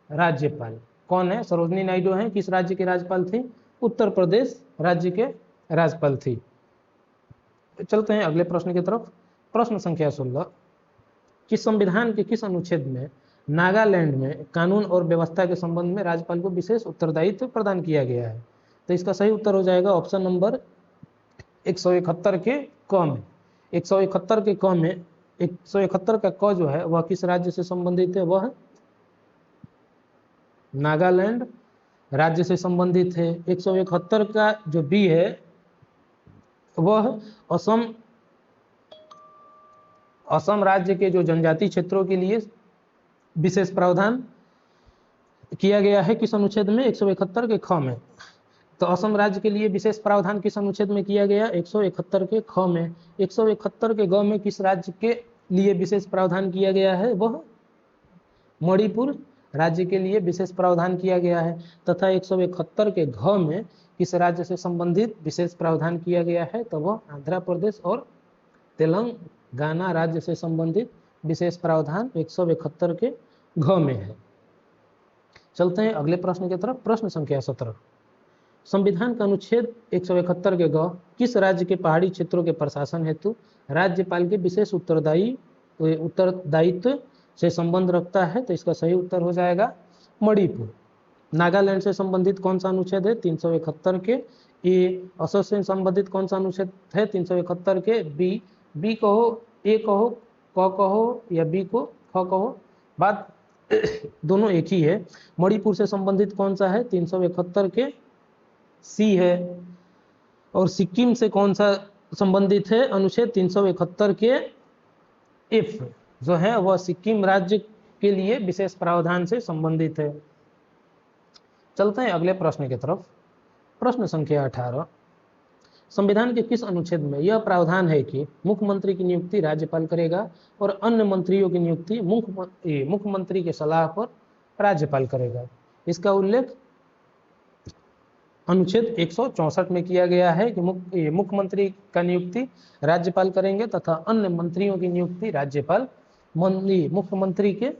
Speaker 1: राज्यपाल कौन है? सरोजिनी नायडू हैं। किस राज्य के राज्यपाल थी? उत्तर प्रदेश राज्य के राज्यपाल थी। चलते हैं अगले प्रश्न की तरफ। प्रश्न संख्या 16, कि संविधान के किस अनुच्छेद में नागालैंड में कानून और व्यवस्था के संबंध में राज्यपाल को विशेष उत्तरदायित्व प्रदान किया गया है? तो इसका सही उत्तर हो जाएगा ऑप्शन नंबर 171 के क में। 171 के क में 171 का क जो है वह किस राज्य से संबंधित है? वह नागालैंड राज्य से संबंधित है। 171 का जो बी है वह असम राज्य के जो जनजातीय क्षेत्रों के लिए विशेष प्रावधान किया गया है। किस अनुच्छेद में? 171 के ख में। तो असम राज्य के लिए विशेष प्रावधान किस अनुच्छेद में किया गया? 171 के ख में। 171 के ग में किस राज्य के लिए विशेष प्रावधान किया गया है? वह मणिपुर राज्य के लिए विशेष प्रावधान किया गया है। तथा 171 के घ में किस राज्य से संबंधित विशेष प्रावधान किया गया है? तो वह आंध्र प्रदेश और तेलंगाना राज्य से संबंधित विशेष प्रावधान 171 के घ में है। चलते हैं अगले प्रश्न की तरफ। प्रश्न संख्या 17। संविधान का अनुच्छेद 171 के ग किस राज्य के पहाड़ी क्षेत्रों के प्रशासन हेतु राज्यपाल के विशेष उत्तरदायित्व से संबंध रखता है? तो इसका सही उत्तर हो जाएगा मणिपुर। नागालैंड से संबंधित कौन सा अनुच्छेद है? 371 के। ए असम से संबंधित कौन सा अनुच्छेद है? 371 के। बी कहो, ए कहो, क कहो या बी को ख कहो, बात दोनों एक ही है। मणिपुर से संबंधित कौन सा है? 371 के सी है। और सिक्किम से कौन सा संबंधित है? अनुच्छेद 371 के एफ जो है वह सिक्किम राज्य के लिए विशेष प्रावधान से संबंधित है। चलते हैं अगले प्रश्न की तरफ। प्रश्न संख्या 18। संविधान के किस अनुच्छेद में यह प्रावधान है कि मुख्यमंत्री की नियुक्ति राज्यपाल करेगा और अन्य मंत्रियों की नियुक्ति मुख्यमंत्री के सलाह पर राज्यपाल करेगा? इसका उल्लेख अनुच्छेद 164 में किया गया है कि मुख्यमंत्री का नियुक्ति राज्यपाल करेंगे तथा अन्य मंत्रियों की नियुक्ति राज्यपाल मुख्यमंत्री के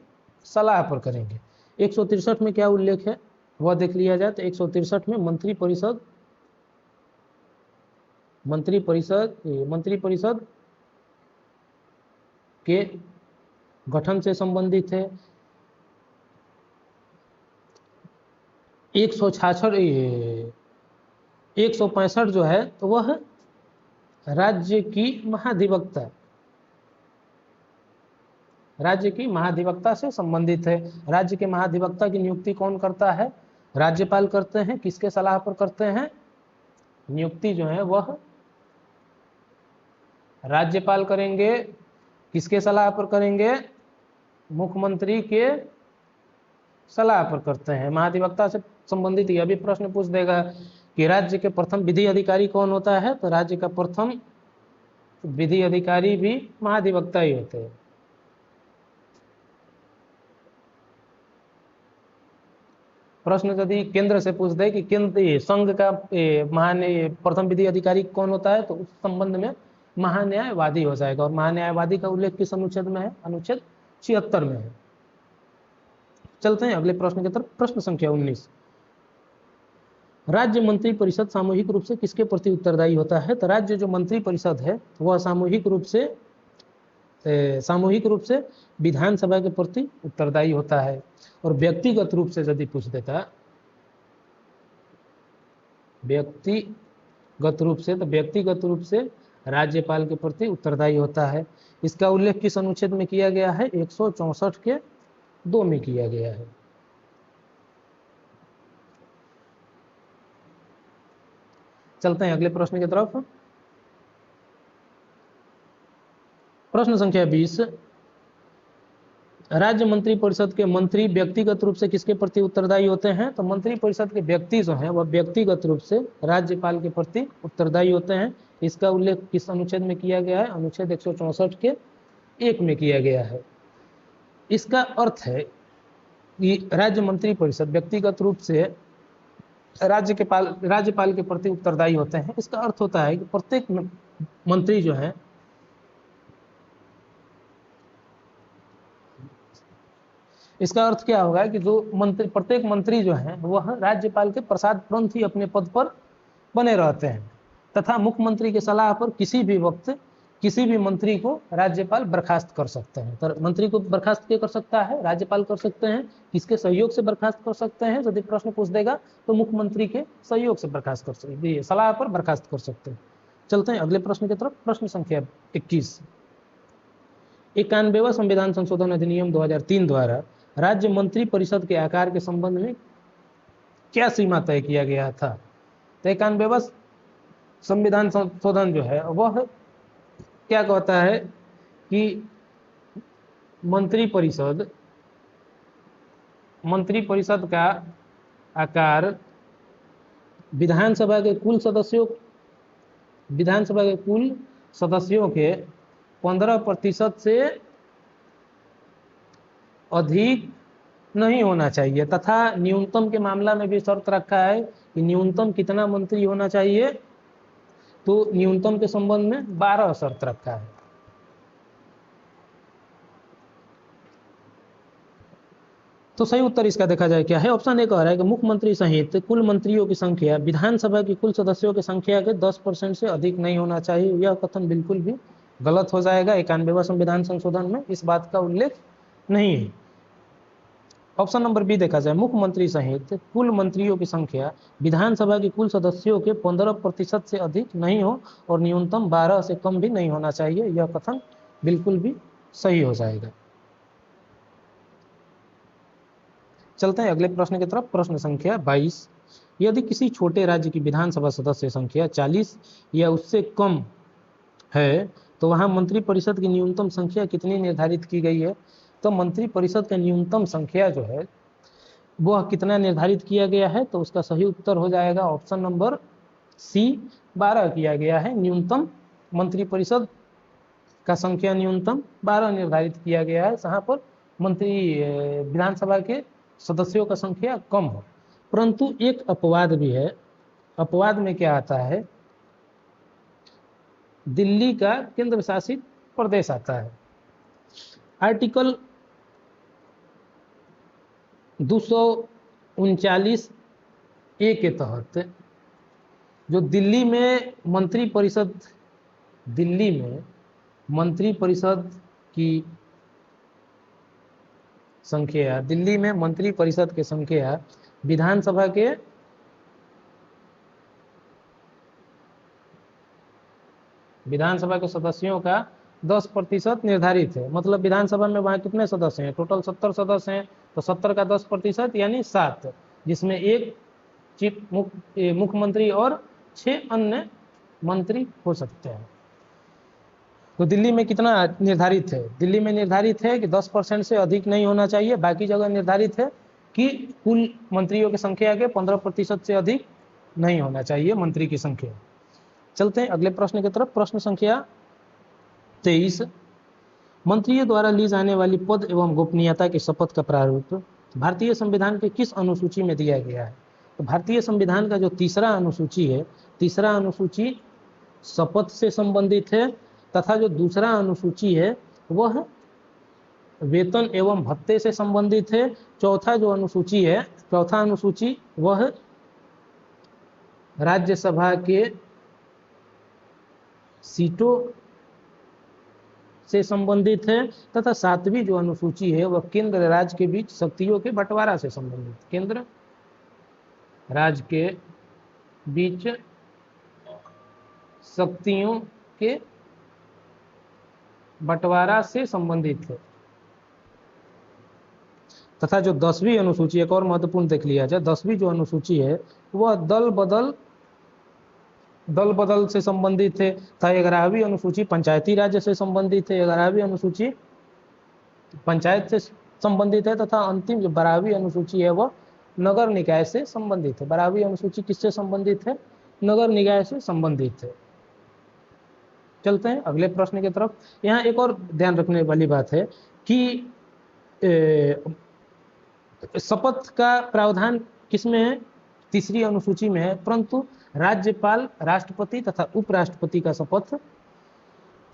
Speaker 1: सलाह पर करेंगे। 163 में क्या उल्लेख है वह देख लिया जाए तो 163 में मंत्री परिषद के गठन से संबंधित है। 165 जो है तो वह राज्य की महाधिवक्ता से संबंधित है। राज्य के महाधिवक्ता की नियुक्ति कौन करता है? राज्यपाल करते हैं। किसके सलाह पर करते हैं? नियुक्ति जो है वह राज्यपाल करेंगे। किसके सलाह पर करेंगे? मुख्यमंत्री के सलाह पर करते हैं। महाधिवक्ता से संबंधित यह भी प्रश्न पूछ देगा कि राज्य के प्रथम विधि अधिकारी कौन होता है? तो राज्य का प्रथम विधि अधिकारी भी महाधिवक्ता ही होते हैं। प्रश्न यदि केंद्र से पूछ दे कि केंद्र संघ का प्रथम विधि अधिकारी कौन होता है तो उस संबंध में महान्यायवादी हो जाएगा। और महान्यायवादी का उल्लेख किस अनुच्छेद में है? अनुच्छेद 76 में है। चलते हैं अगले प्रश्न की तरफ। प्रश्न संख्या 19। राज्य मंत्री परिषद सामूहिक रूप से किसके प्रति उत्तरदायी होता है? तो राज्य जो मंत्री परिषद है वह सामूहिक रूप से विधानसभा के प्रति उत्तरदायी होता है। और व्यक्तिगत रूप से यदि पूछ देता व्यक्तिगत रूप से राज्यपाल के प्रति उत्तरदायी होता है। इसका उल्लेख किस अनुच्छेद में किया गया है? 164 के 2 में किया गया है। चलते हैं अगले प्रश्न की तरफ। प्रश्न संख्या 20। राज्य मंत्री परिषद के मंत्री व्यक्तिगत रूप से किसके प्रति उत्तरदायी होते हैं? तो मंत्री परिषद के व्यक्ति जो हैं वह व्यक्तिगत रूप से राज्यपाल के प्रति उत्तरदायी होते हैं। इसका उल्लेख किस अनुच्छेद में किया गया है? अनुच्छेद 164 के 1 में किया गया है। इसका अर्थ है कि राज्य मंत्री परिषद व्यक्तिगत रूप से राज्यपाल के प्रति उत्तरदायी होते हैं। इसका अर्थ होता है कि प्रत्येक मंत्री जो है इसका अर्थ क्या होगा कि जो प्रत्येक मंत्री जो है वह राज्यपाल के प्रसाद तुरंत ही अपने पद पर बने रहते हैं तथा मुख्यमंत्री की सलाह पर किसी भी वक्त किसी भी मंत्री को राज्यपाल बर्खास्त कर सकते हैं। तो मंत्री को बर्खास्त क्या कर सकता है? राज्यपाल कर सकते हैं। किसके सहयोग से बर्खास्त कर सकते हैं? यदि प्रश्न पूछ देगा तो मुख्यमंत्री के सहयोग से बर्खास्त कर सकते हैं, सलाह पर बर्खास्त कर सकते हैं। चलते हैं अगले प्रश्न की तरफ। प्रश्न संख्या 21। 91वां संविधान संशोधन अधिनियम 2003 द्वारा राज्य मंत्री परिषद के आकार के संबंध में क्या सीमा तय किया गया था? तो 91वां संविधान संशोधन जो है वह क्या कहता है कि मंत्री परिषद का आकार विधानसभा के कुल सदस्यों विधानसभा के कुल सदस्यों के 15% से अधिक नहीं होना चाहिए, तथा न्यूनतम के मामला में भी शर्त रखा है कि न्यूनतम कितना मंत्री होना चाहिए, तो न्यूनतम के संबंध में 12 शर्त रखा है। तो सही उत्तर इसका देखा जाए क्या है, ऑप्शन ए कह रहा है कि मुख्यमंत्री सहित कुल मंत्रियों की संख्या विधानसभा की कुल सदस्यों की संख्या के 10% से अधिक नहीं होना चाहिए। यह कथन बिल्कुल भी गलत हो जाएगा। 91वां संविधान संशोधन में इस बात का उल्लेख नहीं है। ऑप्शन नंबर बी देखा जाए, मुख्यमंत्री सहित कुल मंत्रियों की संख्या विधानसभा की कुल सदस्यों के 15% से अधिक नहीं हो और न्यूनतम 12 से कम भी नहीं होना चाहिए। यह कथन बिल्कुल भी सही हो जाएगा। चलते हैं अगले प्रश्न की तरफ। प्रश्न संख्या 22, यदि किसी छोटे राज्य की विधानसभा सदस्य संख्या 40 या उससे कम है तो वहां मंत्रिपरिषद की न्यूनतम संख्या कितनी निर्धारित की गई है? तो मंत्रिपरिषद का न्यूनतम संख्या जो है वह कितना निर्धारित किया गया है? तो उसका सही उत्तर हो जाएगा ऑप्शन नंबर सी, 12 किया गया है। न्यूनतम मंत्रिपरिषद का संख्या न्यूनतम 12 निर्धारित किया गया है, जहां पर मंत्री विधानसभा के सदस्यों का संख्या कम हो। परंतु एक अपवाद भी है। अपवाद में क्या आता है, दिल्ली का केंद्र शासित प्रदेश आता है। आर्टिकल 239 ए के तहत जो दिल्ली में मंत्रिपरिषद की संख्या, दिल्ली में मंत्रिपरिषद की संख्या विधानसभा के सदस्यों का 10% निर्धारित है। मतलब विधानसभा में वहां कितने सदस्य हैं? टोटल 70 सदस्य हैं, तो 70 का 10% यानी 7, जिसमें एक मुख्यमंत्री और 6 अन्य मंत्री हो सकते हैं। तो दिल्ली में कितना निर्धारित है? दिल्ली में निर्धारित है कि 10% से अधिक नहीं होना चाहिए। बाकी जगह निर्धारित है कि कुल मंत्रियों की संख्या के 15% से अधिक नहीं होना चाहिए मंत्री की संख्या। चलते हैं अगले प्रश्न की तरफ। प्रश्न संख्या 23, मंत्रियों द्वारा ली जाने वाली पद एवं गोपनीयता की शपथ का प्रारूप भारतीय संविधान के किस अनुसूची में दिया गया है? तो भारतीय संविधान का जो तीसरा अनुसूची है, तीसरा अनुसूची शपथ से संबंधित है, तथा जो दूसरा अनुसूची है वह वेतन एवं भत्ते से संबंधित है। चौथा अनुसूची वह राज्यसभा के सीटों से संबंधित है, तथा 7वीं जो अनुसूची है वह केंद्र राज्य के बीच शक्तियों के बंटवारा से संबंधित, केंद्र राज्य के बीच शक्तियों के बंटवारा से संबंधित है। तथा जो 10वीं अनुसूची, एक और महत्वपूर्ण देख लिया जाए, 10वीं जो अनुसूची है वह दल बदल से संबंधित है। तथा 11वीं अनुसूची पंचायती राज्य से संबंधित है, 11वीं अनुसूची पंचायत से संबंधित है। तथा अंतिम जो 12वीं अनुसूची है वह नगर निकाय से संबंधित है। 12वीं अनुसूची किससे संबंधित है? नगर निकाय से संबंधित है। चलते हैं अगले प्रश्न की तरफ। यहाँ एक और ध्यान रखने वाली बात है कि शपथ का प्रावधान किसमें है? तीसरी अनुसूची में है, परंतु राज्यपाल, राष्ट्रपति तथा उपराष्ट्रपति का शपथ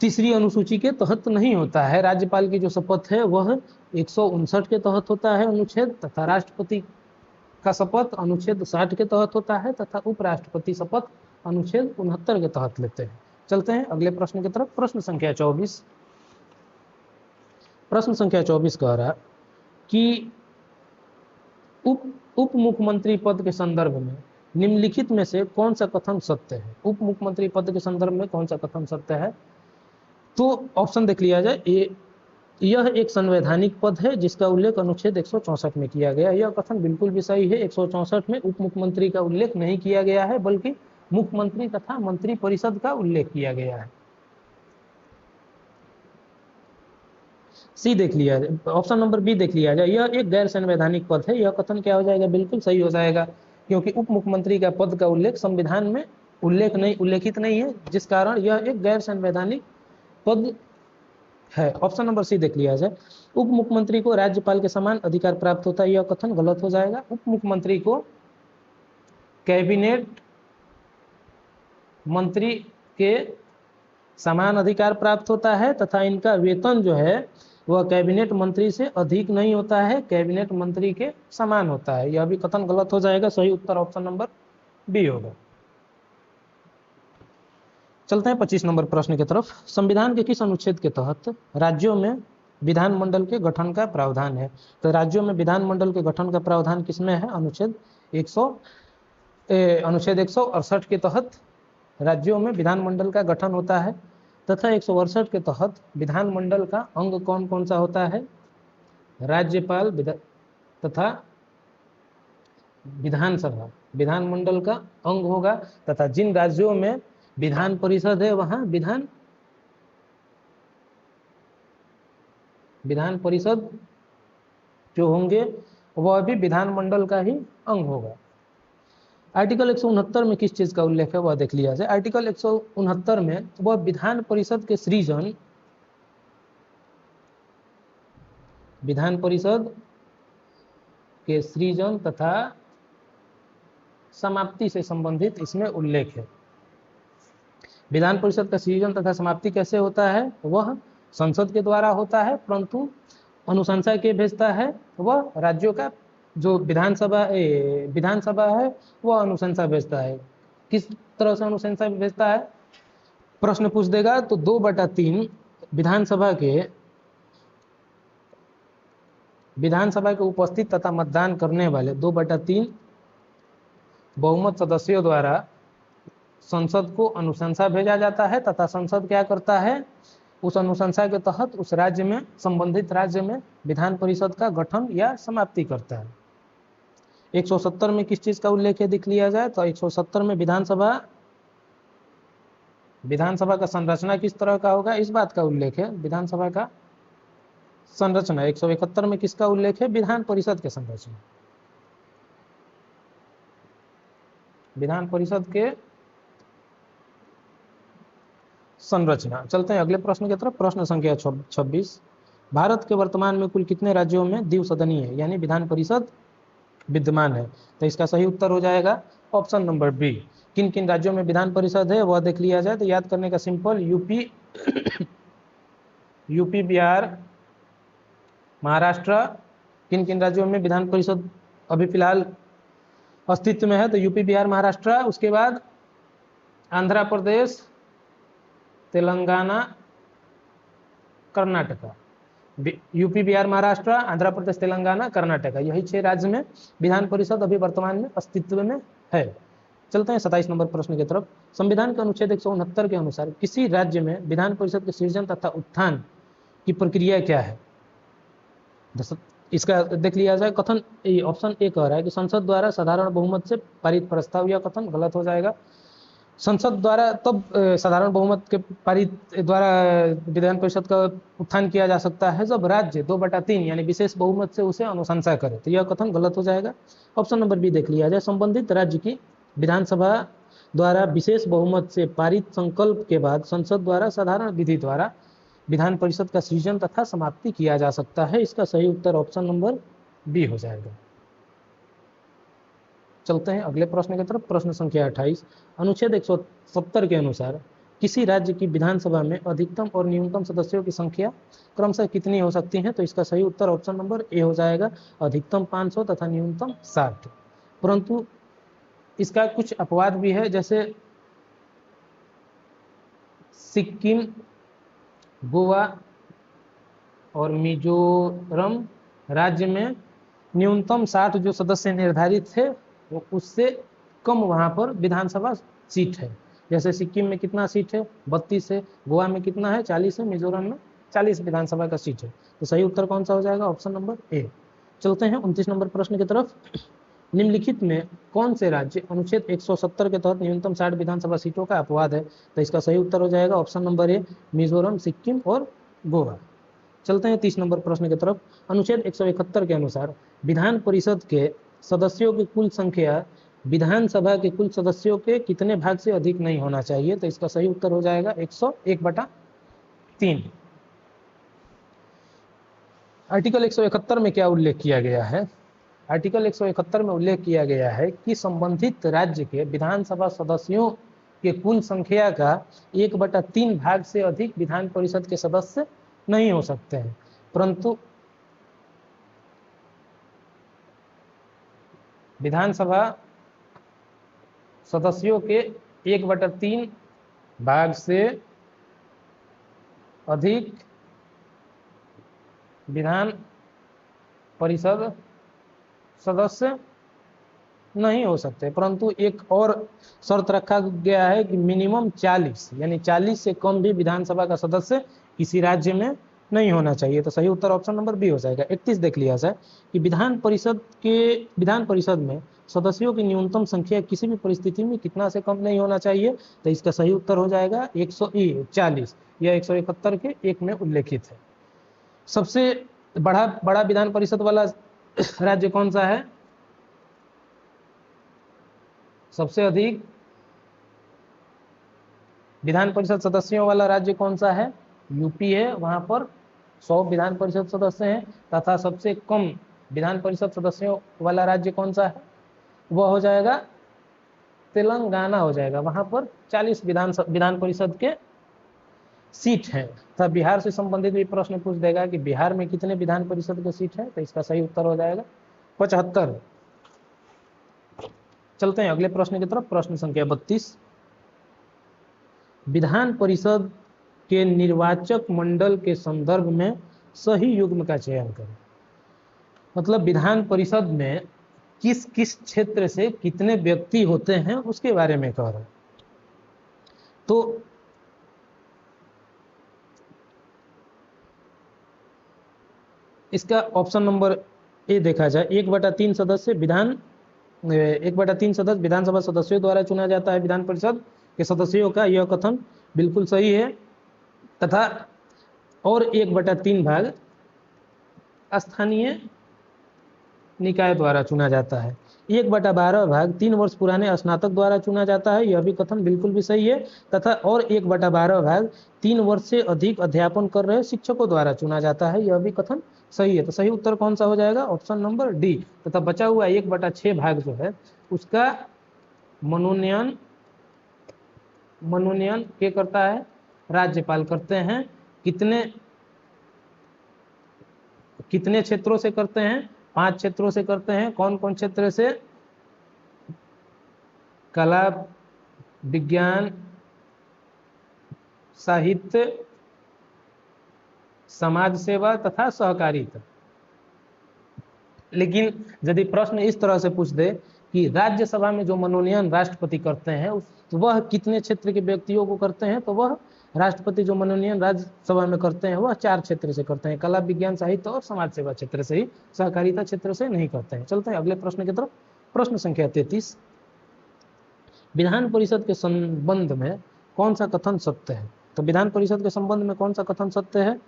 Speaker 1: तीसरी अनुसूची के तहत नहीं होता है। राज्यपाल की जो शपथ है वह 159 के तहत होता है अनुच्छेद, तथा राष्ट्रपति का शपथ अनुच्छेद 60 के तहत होता है, तथा उपराष्ट्रपति शपथ अनुच्छेद 69 के तहत लेते हैं। चलते हैं अगले प्रश्न की तरफ। प्रश्न संख्या 24, प्रश्न संख्या 24 कह रहा कि उप मुख्यमंत्री पद के संदर्भ में निम्नलिखित में से कौन सा कथन सत्य है? उप मुख्यमंत्री पद के संदर्भ में कौन सा कथन सत्य है? तो ऑप्शन देख लिया जाए। यह एक संवैधानिक पद है जिसका उल्लेख अनुच्छेद 164 में किया गया। यह कथन बिल्कुल भी सही है। 164 में उप मुख्यमंत्री का उल्लेख नहीं किया गया है, बल्कि मुख्यमंत्री तथा मंत्रिपरिषद का उल्लेख किया गया है। सी देख लिया जाए, ऑप्शन नंबर बी देख लिया जाए। यह एक गैर संवैधानिक पद है। यह कथन क्या हो जाएगा? बिल्कुल सही हो जाएगा। क्योंकि उप मुख्यमंत्री का पद का उल्लेख संविधान में उल्लेखित नहीं है, जिस कारण यह एक गैर संवैधानिक पद है। ऑप्शन नंबर सी देख लिया जाए। उप मुख्यमंत्री को राज्यपाल के समान अधिकार प्राप्त होता है, यह कथन गलत हो जाएगा। उप मुख्यमंत्री को कैबिनेट मंत्री के समान अधिकार प्राप्त होता है तथा इनका वेतन जो है वह कैबिनेट मंत्री से अधिक नहीं होता है, कैबिनेट मंत्री के समान होता है। यह भी कथन गलत हो जाएगा। सही उत्तर ऑप्शन नंबर बी होगा। चलते हैं 25 नंबर प्रश्न की तरफ। संविधान के किस अनुच्छेद के तहत राज्यों में विधानमंडल के गठन का प्रावधान है? तो राज्यों में विधानमंडल के गठन का प्रावधान किसमें है? अनुच्छेद 168 के तहत राज्यों में विधानमंडल का गठन होता है तथा 168 के तहत विधानमंडल का अंग कौन कौन सा होता है? राज्यपाल तथा विधानसभा विधानमंडल का अंग होगा तथा जिन राज्यों में विधान परिषद है वहां विधान परिषद जो होंगे वह भी विधानमंडल का ही अंग होगा। आर्टिकल 169 में किस चीज का उल्लेख है वह देख लिया जाए। आर्टिकल 169 में वह विधान परिषद के सृजन, विधान परिषद के सृजन तथा समाप्ति से संबंधित इसमें उल्लेख है। विधान परिषद का सृजन तथा समाप्ति कैसे होता है? वह संसद के द्वारा होता है, परंतु अनुशंसा के भेजता है वह राज्यों का जो विधानसभा है वह अनुशंसा भेजता है। किस तरह से अनुशंसा भेजता है? प्रश्न पूछ देगा तो 2/3 विधानसभा के उपस्थित तथा मतदान करने वाले 2/3 बहुमत सदस्यों द्वारा संसद को अनुशंसा भेजा जाता है तथा संसद क्या करता है? उस अनुशंसा के तहत उस राज्य में, संबंधित राज्य में विधान परिषद का गठन या समाप्ति करता है। 170 में किस चीज का उल्लेख है देख लिया जाए। तो 170 में विधानसभा का संरचना किस तरह का होगा इस बात का उल्लेख है। विधानसभा का संरचना 171 में किसका उल्लेख है? विधान परिषद के संरचना, विधान परिषद के संरचना। चलते हैं अगले प्रश्न की तरफ। प्रश्न संख्या 26। भारत के वर्तमान में कुल कितने राज्यों में द्विसदनीय है यानी विधान परिषद विद्यमान है? तो इसका सही उत्तर हो जाएगा ऑप्शन नंबर बी। किन किन राज्यों में विधान परिषद है वह देख लिया जाए। तो याद करने का सिंपल, यूपी बिहार महाराष्ट्र। किन किन राज्यों में विधान परिषद अभी फिलहाल अस्तित्व में है? तो यूपी बिहार महाराष्ट्र, उसके बाद आंध्र प्रदेश, तेलंगाना, कर्नाटका। यूपी बिहार महाराष्ट्र, आंध्र प्रदेश, तेलंगाना, कर्नाटका, यही 6 राज्य में विधान परिषद अभी वर्तमान में अस्तित्व में है। चलते हैं 27 नंबर प्रश्न की तरफ। संविधान के अनुच्छेद 169 के अनुसार किसी राज्य में विधान परिषद के सृजन तथा उत्थान की प्रक्रिया क्या है? इसका देख लिया जाए। कथन ऑप्शन ए कह रहा है कि संसद द्वारा साधारण बहुमत से पारित प्रस्ताव, यह कथन गलत हो जाएगा। संसद द्वारा तब साधारण बहुमत के पारित द्वारा विधान परिषद का उत्थान किया जा सकता है जब राज्य 2/3 यानी विशेष बहुमत से उसे अनुशंसा करे, तो यह कथन गलत हो जाएगा। ऑप्शन नंबर बी देख लिया जाए। संबंधित राज्य की विधानसभा द्वारा विशेष बहुमत से पारित संकल्प के बाद संसद द्वारा साधारण विधि द्वारा विधान परिषद का सृजन तथा समाप्ति किया जा सकता है। इसका सही उत्तर ऑप्शन नंबर बी हो जाएगा। चलते हैं अगले प्रश्न की तरफ। प्रश्न संख्या 28। अनुच्छेद 170 के अनुसार किसी राज्य की विधानसभा में अधिकतम और न्यूनतम सदस्यों की संख्या क्रमशः कितनी हो सकती है? तो इसका सही उत्तर ऑप्शन नंबर ए हो जाएगा, अधिकतम 500 तथा न्यूनतम 60। परंतु इसका कुछ अपवाद भी है, जैसे सिक्किम, गोवा और मिजोरम राज्य में न्यूनतम 60 जो सदस्य निर्धारित थे वो उससे कम वहां पर विधानसभा सीट है। जैसे सिक्किम में कितना सीट है? 32 है। गोवा में कितना है? 40 है। मिजोरम में 40 विधानसभा का सीट है। तो सही उत्तर कौन सा हो जाएगा? Option number A. चलते हैं 29 नंबर प्रश्न की तरफ। निम्नलिखित में कौन से राज्य अनुच्छेद 170 के तहत न्यूनतम 60 विधानसभा सीटों का अपवाद है? तो इसका सही उत्तर हो जाएगा option number A, Mizoram, Sikkim और गोवा। चलते हैं 30 नंबर प्रश्न की तरफ। अनुच्छेद 171 के अनुसार विधान परिषद के सदस्यों की कुल संख्या विधानसभा के कुल सदस्यों के कितने भाग से अधिक नहीं होना चाहिए? तो इसका सही उत्तर हो जाएगा 101/3। आर्टिकल 171 में क्या उल्लेख किया गया है? आर्टिकल 171 में उल्लेख किया गया है कि संबंधित राज्य के विधानसभा सदस्यों के कुल संख्या का 1/3 भाग से अधिक विधान परिषद के सदस्य नहीं हो सकते हैं, परंतु विधानसभा सदस्यों के 1/3 भाग से अधिक विधान परिषद सदस्य नहीं हो सकते, परंतु एक और शर्त रखा गया है कि मिनिमम 40 यानी 40 से कम भी विधानसभा का सदस्य किसी राज्य में नहीं होना चाहिए। तो सही उत्तर ऑप्शन नंबर बी हो जाएगा। 31 देख लिया जाए कि विधान परिषद में सदस्यों की न्यूनतम संख्या किसी भी परिस्थिति में कितना से कम नहीं होना चाहिए? तो इसका सही उत्तर हो जाएगा 140। यह 171 के 1 में उल्लेखित है। सबसे बड़ा विधान परिषद वाला राज्य कौन सा है? सबसे अधिक विधान परिषद सदस्यों वाला राज्य कौन सा है? यूपी है, वहां पर 100 विधान परिषद सदस्य हैं। तथा सबसे कम विधान परिषद सदस्यों वाला राज्य कौन सा है? वह हो जाएगा तेलंगाना हो जाएगा, वहां पर 40 विधान परिषद के सीट हैं। तथा बिहार से संबंधित भी प्रश्न पूछ देगा कि बिहार में कितने विधान परिषद के सीट है? तो इसका सही उत्तर हो जाएगा 75। चलते हैं अगले प्रश्न की तरफ। प्रश्न संख्या 32, विधान परिषद के निर्वाचक मंडल के संदर्भ में सही युग्म का चयन करें। मतलब विधान परिषद में किस किस क्षेत्र से कितने व्यक्ति होते हैं उसके बारे में कह रहा है। तो इसका ऑप्शन नंबर ए देखा जाए, 1/3 सदस्य विधानसभा सदस्यों द्वारा चुना जाता है विधान परिषद के सदस्यों का, यह कथन बिल्कुल सही है। तथा और 1/3 भाग स्थानीय निकाय द्वारा चुना जाता है। 1/12 भाग 3 वर्ष पुराने स्नातक द्वारा चुना जाता है, यह भी कथन बिल्कुल भी सही है। तथा और 1/12 भाग 3 वर्ष से अधिक अध्यापन कर रहे शिक्षकों द्वारा चुना जाता है, यह भी कथन सही है। तो सही उत्तर कौन सा हो जाएगा? Option number D. तथा बचा हुआ 1/6 भाग जो है उसका मनोनयन क्या करता है? राज्यपाल करते हैं। कितने क्षेत्रों से करते हैं? 5 क्षेत्रों से करते हैं। कौन कौन क्षेत्र से? कला, विज्ञान, साहित्य, समाज सेवा तथा सहकारिता। लेकिन यदि प्रश्न इस तरह से पूछ दे कि राज्यसभा में जो मनोनयन राष्ट्रपति करते हैं वह कितने क्षेत्र के व्यक्तियों को करते हैं? तो वह राष्ट्रपति जो मनोनयन राज्यसभा में करते हैं वह 4 क्षेत्र से करते हैं, कला, विज्ञान, साहित्य और समाज सेवा क्षेत्र से ही, सहकारिता क्षेत्र से नहीं करते हैं। चलते हैं अगले प्रश्न की तरफ। प्रश्न संख्या 33, विधान परिषद के संबंध में कौन सा कथन सत्य है? तो विधान परिषद के संबंध में कौन सा कथन सत्य है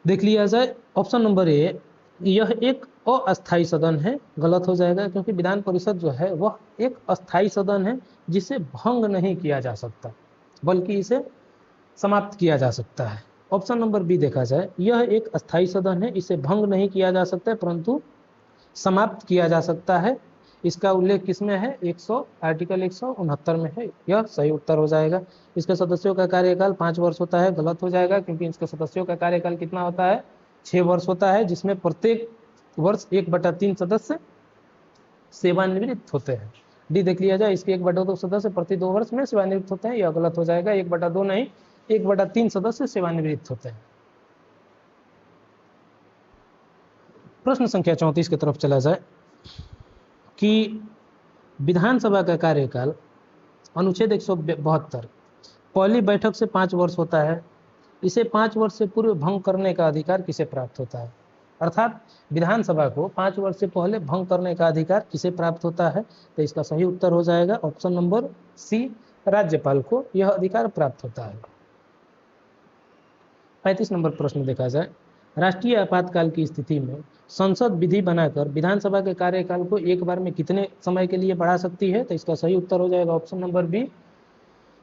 Speaker 1: देख लिया जाए। ऑप्शन नंबर ए, यह एक अस्थायी सदन है, गलत हो जाएगा, क्योंकि विधान परिषद जो है वह एक अस्थायी सदन है जिसे भंग नहीं किया जा सकता, बल्कि इसे समाप्त किया जा सकता है। ऑप्शन नंबर बी देखा जाए, यह एक अस्थायी सदन है, इसे भंग नहीं किया जा सकता परंतु समाप्त किया जा सकता है। इसका उल्लेख किसमें है? आर्टिकल 169 में है, यह सही उत्तर हो जाएगा। इसके सदस्यों का कार्यकाल 5 वर्ष होता है, गलत हो जाएगा, क्योंकि इसके सदस्यों का कार्यकाल कितना होता है? 6 वर्ष होता है, जिसमें प्रत्येक वर्ष 1/3 सदस्य सेवानिवृत्त होते हैं। डी देख लिया जाए, इसके 1/2 सदस्य प्रति 2 वर्ष में सेवानिवृत्त होते हैं, यह गलत हो जाएगा। 1/2 नहीं, 1/3 सदस्य सेवानिवृत्त होते हैं। प्रश्न संख्या 34 की तरफ चला जाए कि विधानसभा का कार्यकाल अनुच्छेद 172 पहली बैठक से 5 वर्ष होता है, इसे 5 वर्ष से पूर्व भंग करने का अधिकार किसे प्राप्त होता है? अर्थात विधानसभा को 5 वर्ष से पहले भंग करने का अधिकार किसे प्राप्त होता है? तो इसका सही उत्तर हो जाएगा ऑप्शन नंबर सी, राज्यपाल को यह अधिकार प्राप्त होता है। 35 नंबर प्रश्न देखा जाए, राष्ट्रीय आपातकाल की स्थिति में संसद विधि बनाकर विधानसभा के कार्यकाल को एक बार में कितने समय के लिए बढ़ा सकती है? तो इसका सही उत्तर हो जाएगा ऑप्शन नंबर बी।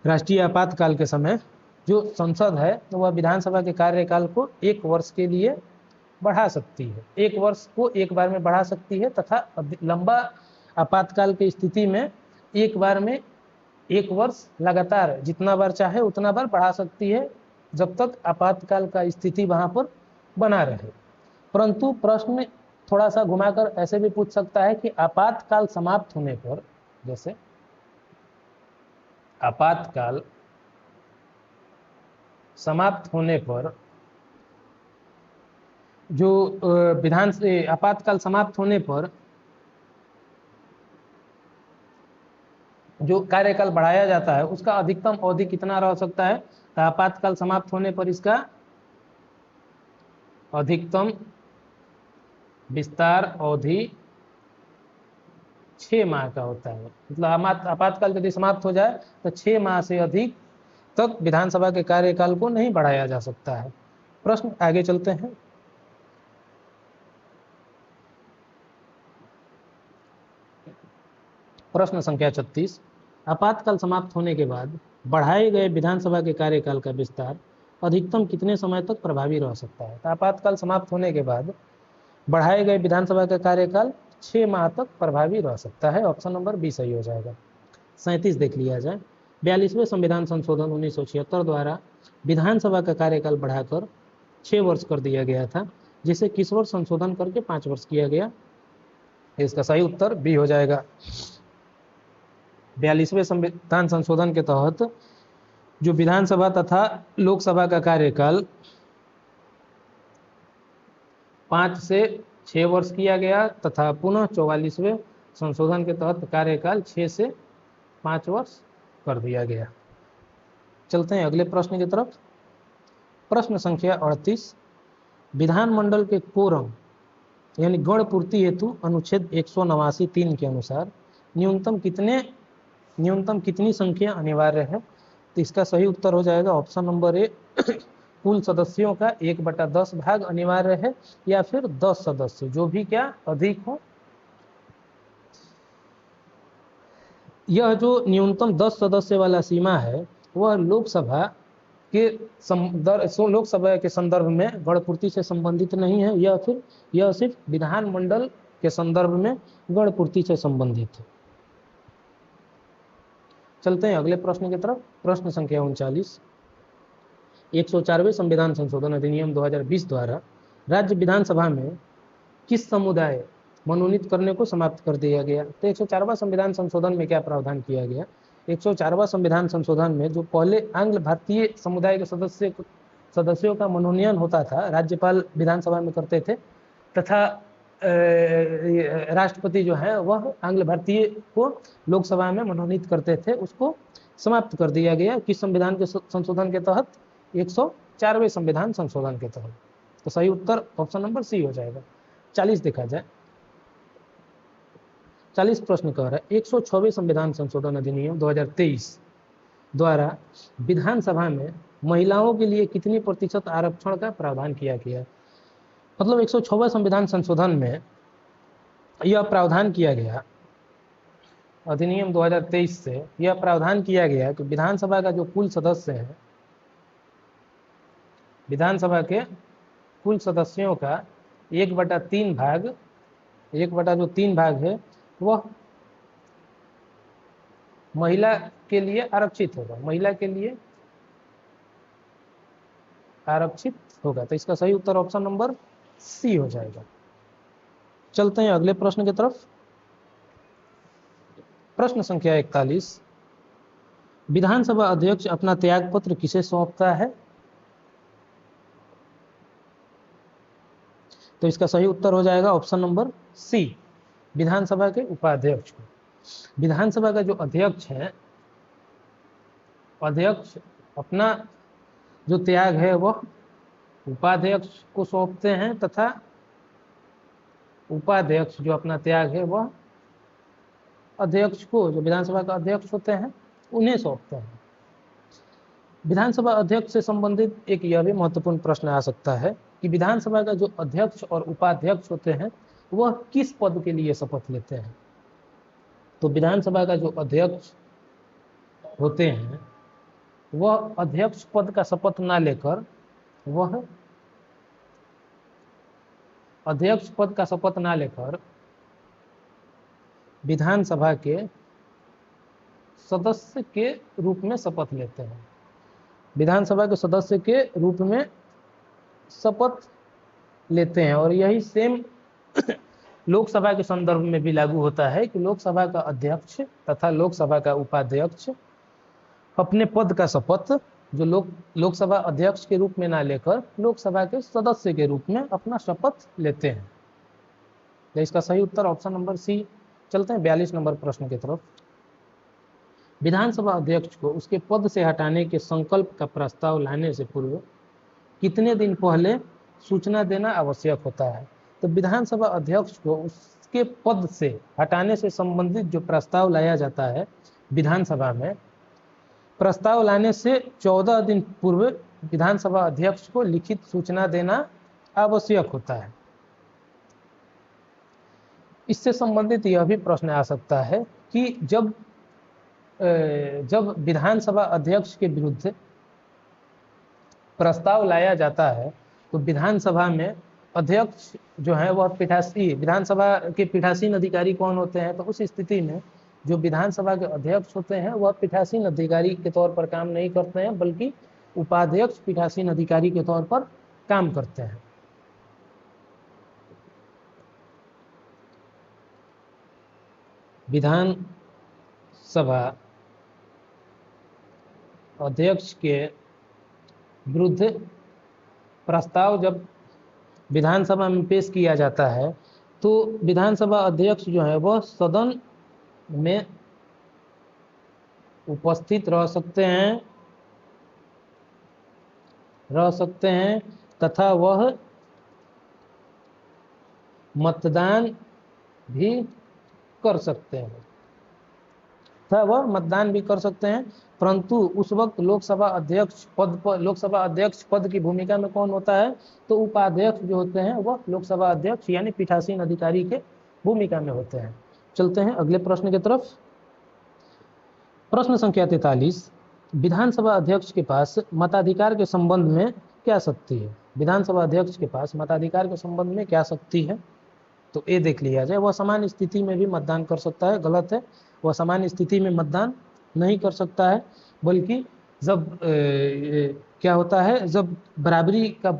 Speaker 1: राष्ट्रीय आपातकाल के समय जो संसद है तो वह विधानसभा के कार्यकाल को 1 वर्ष के लिए बढ़ा सकती है, 1 वर्ष को एक बार में बढ़ा सकती है, तथा लंबा आपातकाल की स्थिति में एक बार में 1 वर्ष लगातार जितना बार चाहे उतना बार बढ़ा सकती है, जब तक आपातकाल का स्थिति वहां पर बना रहे। परंतु प्रश्न थोड़ा सा घुमाकर ऐसे भी पूछ सकता है कि आपातकाल समाप्त होने पर, जैसे आपातकाल समाप्त होने पर जो आपातकाल समाप्त होने पर जो कार्यकाल बढ़ाया जाता है उसका अधिकतम अवधि कितना रह सकता है? तो आपातकाल समाप्त होने पर इसका अधिकतम विस्तार अवधि 6 माह का होता है। मतलब आपातकाल यदि समाप्त हो जाए तो 6 माह से अधिक तक विधानसभा के कार्यकाल को नहीं बढ़ाया जा सकता है। प्रश्न आगे चलते हैं। प्रश्न संख्या 36, आपातकाल समाप्त होने के बाद बढ़ाए गए विधानसभा के कार्यकाल का विस्तार अधिकतम कितने समय तक प्रभावी रह सकता है? तो आपातकाल समाप्त होने के बाद बढ़ाए गए विधानसभा का कार्यकाल 6 माह तक प्रभावी रह सकता है। ऑप्शन नंबर बी सही हो जाएगा। 37 देख लिया जाए। 42वें संविधान संशोधन 1976 द्वारा विधानसभा का कार्यकाल बढ़ाकर 6 वर्ष कर दिया गया था, जिसे किस वर्ष संशोधन करके 5 वर्ष किया गया? इसका सही उत्तर बी हो जाएगा। 42वें संविधान संशोधन के तहत जो विधानसभा तथा लोकसभा का कार्यकाल 5 से 6 वर्ष किया गया, तथा पुनः 44वें संशोधन के तहत कार्यकाल 6 से 5 वर्ष कर दिया गया। चलते हैं अगले प्रश्न की तरफ। प्रश्न संख्या 38, विधानमंडल के कोरम यानी गण पूर्ति हेतु अनुच्छेद 189(3) के अनुसार न्यूनतम कितनी संख्या अनिवार्य है? तो इसका सही उत्तर हो जाएगा ऑप्शन नंबर ए। कुल सदस्यों का 1/10 भाग अनिवार्य है, या फिर 10 सदस्य, जो भी क्या अधिक हो। यह जो न्यूनतम 10 सदस्य वाला सीमा है वह लोकसभा के संदर्भ में गणपूर्ति से संबंधित नहीं है, यह सिर्फ विधानमंडल के संदर्भ में गणपूर्ति से संबंधित है। चलते हैं अगले प्रश्न की तरफ। प्रश्न संख्या 39, 104वें संविधान संशोधन अधिनियम 2020 द्वारा राज्य विधानसभा में किस समुदाय मनोनीत करने को समाप्त कर दिया गया? तो 104वां संविधान संशोधन में क्या प्रावधान किया गया? 104वां संविधान संशोधन में जो पहले आंग्ल भारतीय समुदाय के सदस्यों का मनोनयन होता था, राज्यपाल विधानसभा में करते थे, तथा राष्ट्रपति जो है वह आंग्ल भारतीय को लोकसभा में मनोनीत करते थे, उसको समाप्त कर दिया गया। किस संविधान के संशोधन के तहत? 104वें संविधान संशोधन के तहत। तो सही उत्तर ऑप्शन नंबर सी हो जाएगा। 40 देखा जाए। 40 प्रश्न कह रहा है 106वें संविधान संशोधन अधिनियम 2023 द्वारा विधानसभा में महिलाओं के लिए कितनी प्रतिशत आरक्षण का प्रावधान किया गया? मतलब 106वें संविधान संशोधन में यह प्रावधान किया गया, अधिनियम 2023 से यह प्रावधान किया गया कि विधानसभा का जो कुल सदस्य है, विधानसभा के कुल सदस्यों का 1/3 भाग, 1/3 भाग है वह महिला के लिए आरक्षित होगा, महिला के लिए आरक्षित होगा। तो इसका सही उत्तर ऑप्शन नंबर सी हो जाएगा। चलते हैं अगले प्रश्न की तरफ। प्रश्न संख्या 41, विधानसभा अध्यक्ष अपना त्यागपत्र किसे सौंपता है? तो इसका सही उत्तर हो जाएगा ऑप्शन नंबर सी, विधानसभा के उपाध्यक्ष को। विधानसभा का जो अध्यक्ष है, अध्यक्ष अपना जो त्याग है वह उपाध्यक्ष को सौंपते हैं, तथा उपाध्यक्ष जो अपना त्याग है वह अध्यक्ष को, जो विधानसभा का अध्यक्ष होते हैं, उन्हें सौंपते हैं। विधानसभा अध्यक्ष से संबंधित एक यह भी महत्वपूर्ण प्रश्न आ सकता है कि विधानसभा का जो अध्यक्ष और उपाध्यक्ष होते हैं वह किस पद के लिए शपथ लेते हैं। तो विधानसभा का जो अध्यक्ष होते हैं वह अध्यक्ष पद का शपथ ना लेकर वह अध्यक्ष पद का शपथ ना लेकर विधानसभा के सदस्य के रूप में शपथ लेते हैं। विधानसभा के सदस्य के रूप में शपथ लेते हैं और यही सेम लोकसभा के संदर्भ में भी लागू होता है कि लोकसभा का अध्यक्ष तथा लोकसभा का उपाध्यक्ष अपने पद का शपथ जो लोकसभा अध्यक्ष के रूप में ना लेकर लोकसभा के सदस्य के रूप में अपना शपथ लेते हैं। तो इसका सही उत्तर ऑप्शन नंबर सी। चलते हैं 42 नंबर प्रश्न की तरफ। विधानसभा अध्यक्ष को उसके पद से हटाने के संकल्प का प्रस्ताव लाने से पूर्व कितने दिन पहले सूचना देना आवश्यक होता है। तो विधानसभा अध्यक्ष को उसके पद से हटाने से संबंधित जो प्रस्ताव लाया जाता है विधानसभा में, प्रस्ताव लाने से 14 दिन पूर्व विधानसभा अध्यक्ष को लिखित सूचना देना आवश्यक होता है। इससे संबंधित यह भी प्रश्न आ सकता है कि जब विधानसभा अध्यक्ष के विरुद्ध प्रस्ताव लाया जाता है तो विधानसभा में अध्यक्ष जो है वह विधानसभा के पीठासीन अधिकारी कौन होते हैं। तो उस स्थिति में जो विधानसभा के अध्यक्ष होते हैं वह पीठासीन अधिकारी के तौर पर काम नहीं करते हैं बल्कि उपाध्यक्ष पीठासीन अधिकारी के तौर पर काम करते हैं। विधानसभा अध्यक्ष के विरुद्ध प्रस्ताव जब विधानसभा में पेश किया जाता है तो विधानसभा अध्यक्ष जो है वह सदन में उपस्थित रह सकते हैं तथा वह मतदान भी कर सकते हैं परंतु उस वक्त लोकसभा अध्यक्ष पद की भूमिका में कौन होता है। तो उपाध्यक्ष जो होते हैं वह लोकसभा अध्यक्ष यानी पीठासीन अधिकारी के भूमिका में होते हैं। चलते हैं अगले प्रश्न की तरफ। प्रश्न संख्या 43। विधानसभा अध्यक्ष के पास मताधिकार के संबंध में क्या शक्ति है। विधानसभा अध्यक्ष के पास मताधिकार के संबंध में क्या शक्ति है। तो ए देख लिया जाए। वह सामान्य स्थिति में भी मतदान कर सकता है। गलत है, वह सामान्य स्थिति में मतदान नहीं कर सकता है बल्कि जब क्या होता है, जब बराबरी का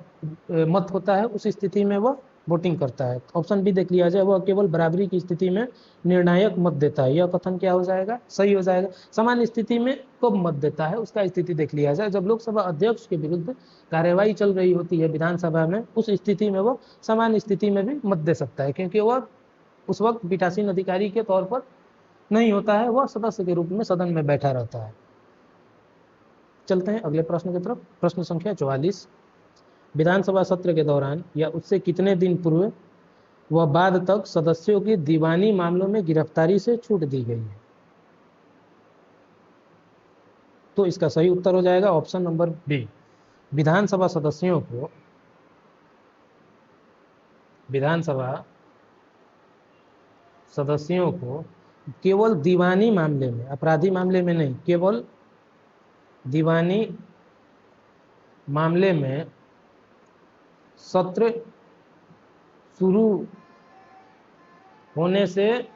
Speaker 1: मत होता है उस स्थिति में वह वोटिंग करता है। ऑप्शन बी देख लिया जाए। वह केवल बराबरी की स्थिति में निर्णायक मत देता है। यह कथन क्या हो जाएगा, सही हो जाएगा। सामान्य स्थिति में कब मत देता है उसका स्थिति देख लिया जाए। जब लोकसभा अध्यक्ष के विरुद्ध कार्यवाही चल रही होती है विधानसभा में, उस स्थिति में वह सामान्य स्थिति में भी मत दे सकता है क्योंकि वह उस वक्त पीठासीन अधिकारी के तौर पर नहीं होता है, वह सदस्य के रूप में सदन में बैठा रहता है। चलते हैं अगले प्रश्न की तरफ। प्रश्न संख्या 44। विधानसभा सत्र के दौरान या उससे कितने दिन पूर्व व बाद तक सदस्यों की दीवानी मामलों में गिरफ्तारी से छूट दी गई है। तो इसका सही उत्तर हो जाएगा ऑप्शन नंबर बी। विधानसभा सदस्यों को केवल दीवानी मामले में, अपराधी मामले में नहीं, केवल दीवानी मामले में सत्र शुरू होने से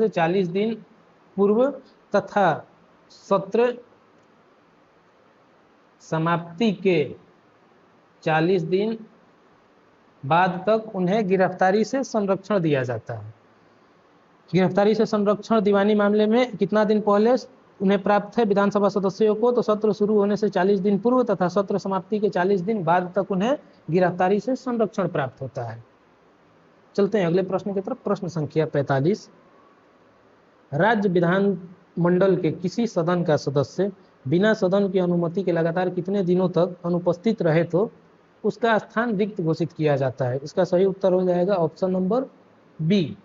Speaker 1: 40 दिन पूर्व तथा सत्र समाप्ति के 40 दिन बाद तक उन्हें गिरफ्तारी से संरक्षण दिया जाता है। गिरफ्तारी से संरक्षण दीवानी मामले में कितना दिन पहले उन्हें प्राप्त है विधानसभा सदस्यों को। तो सत्र शुरू होने से 40 दिन पूर्व तथा सत्र समाप्ति के 40 दिन बाद तक उन्हें गिरफ्तारी से संरक्षण प्राप्त होता है। चलते हैं अगले प्रश्न की तरफ। प्रश्न संख्या 45। राज्य विधानमंडल के किसी सदन का सदस्य बिना सदन की अनुमति के लगातार कितने दिनों तक अनुपस्थित रहे तो उसका स्थान रिक्त घोषित किया जाता है। इसका सही उत्तर हो जाएगा ऑप्शन नंबर बी,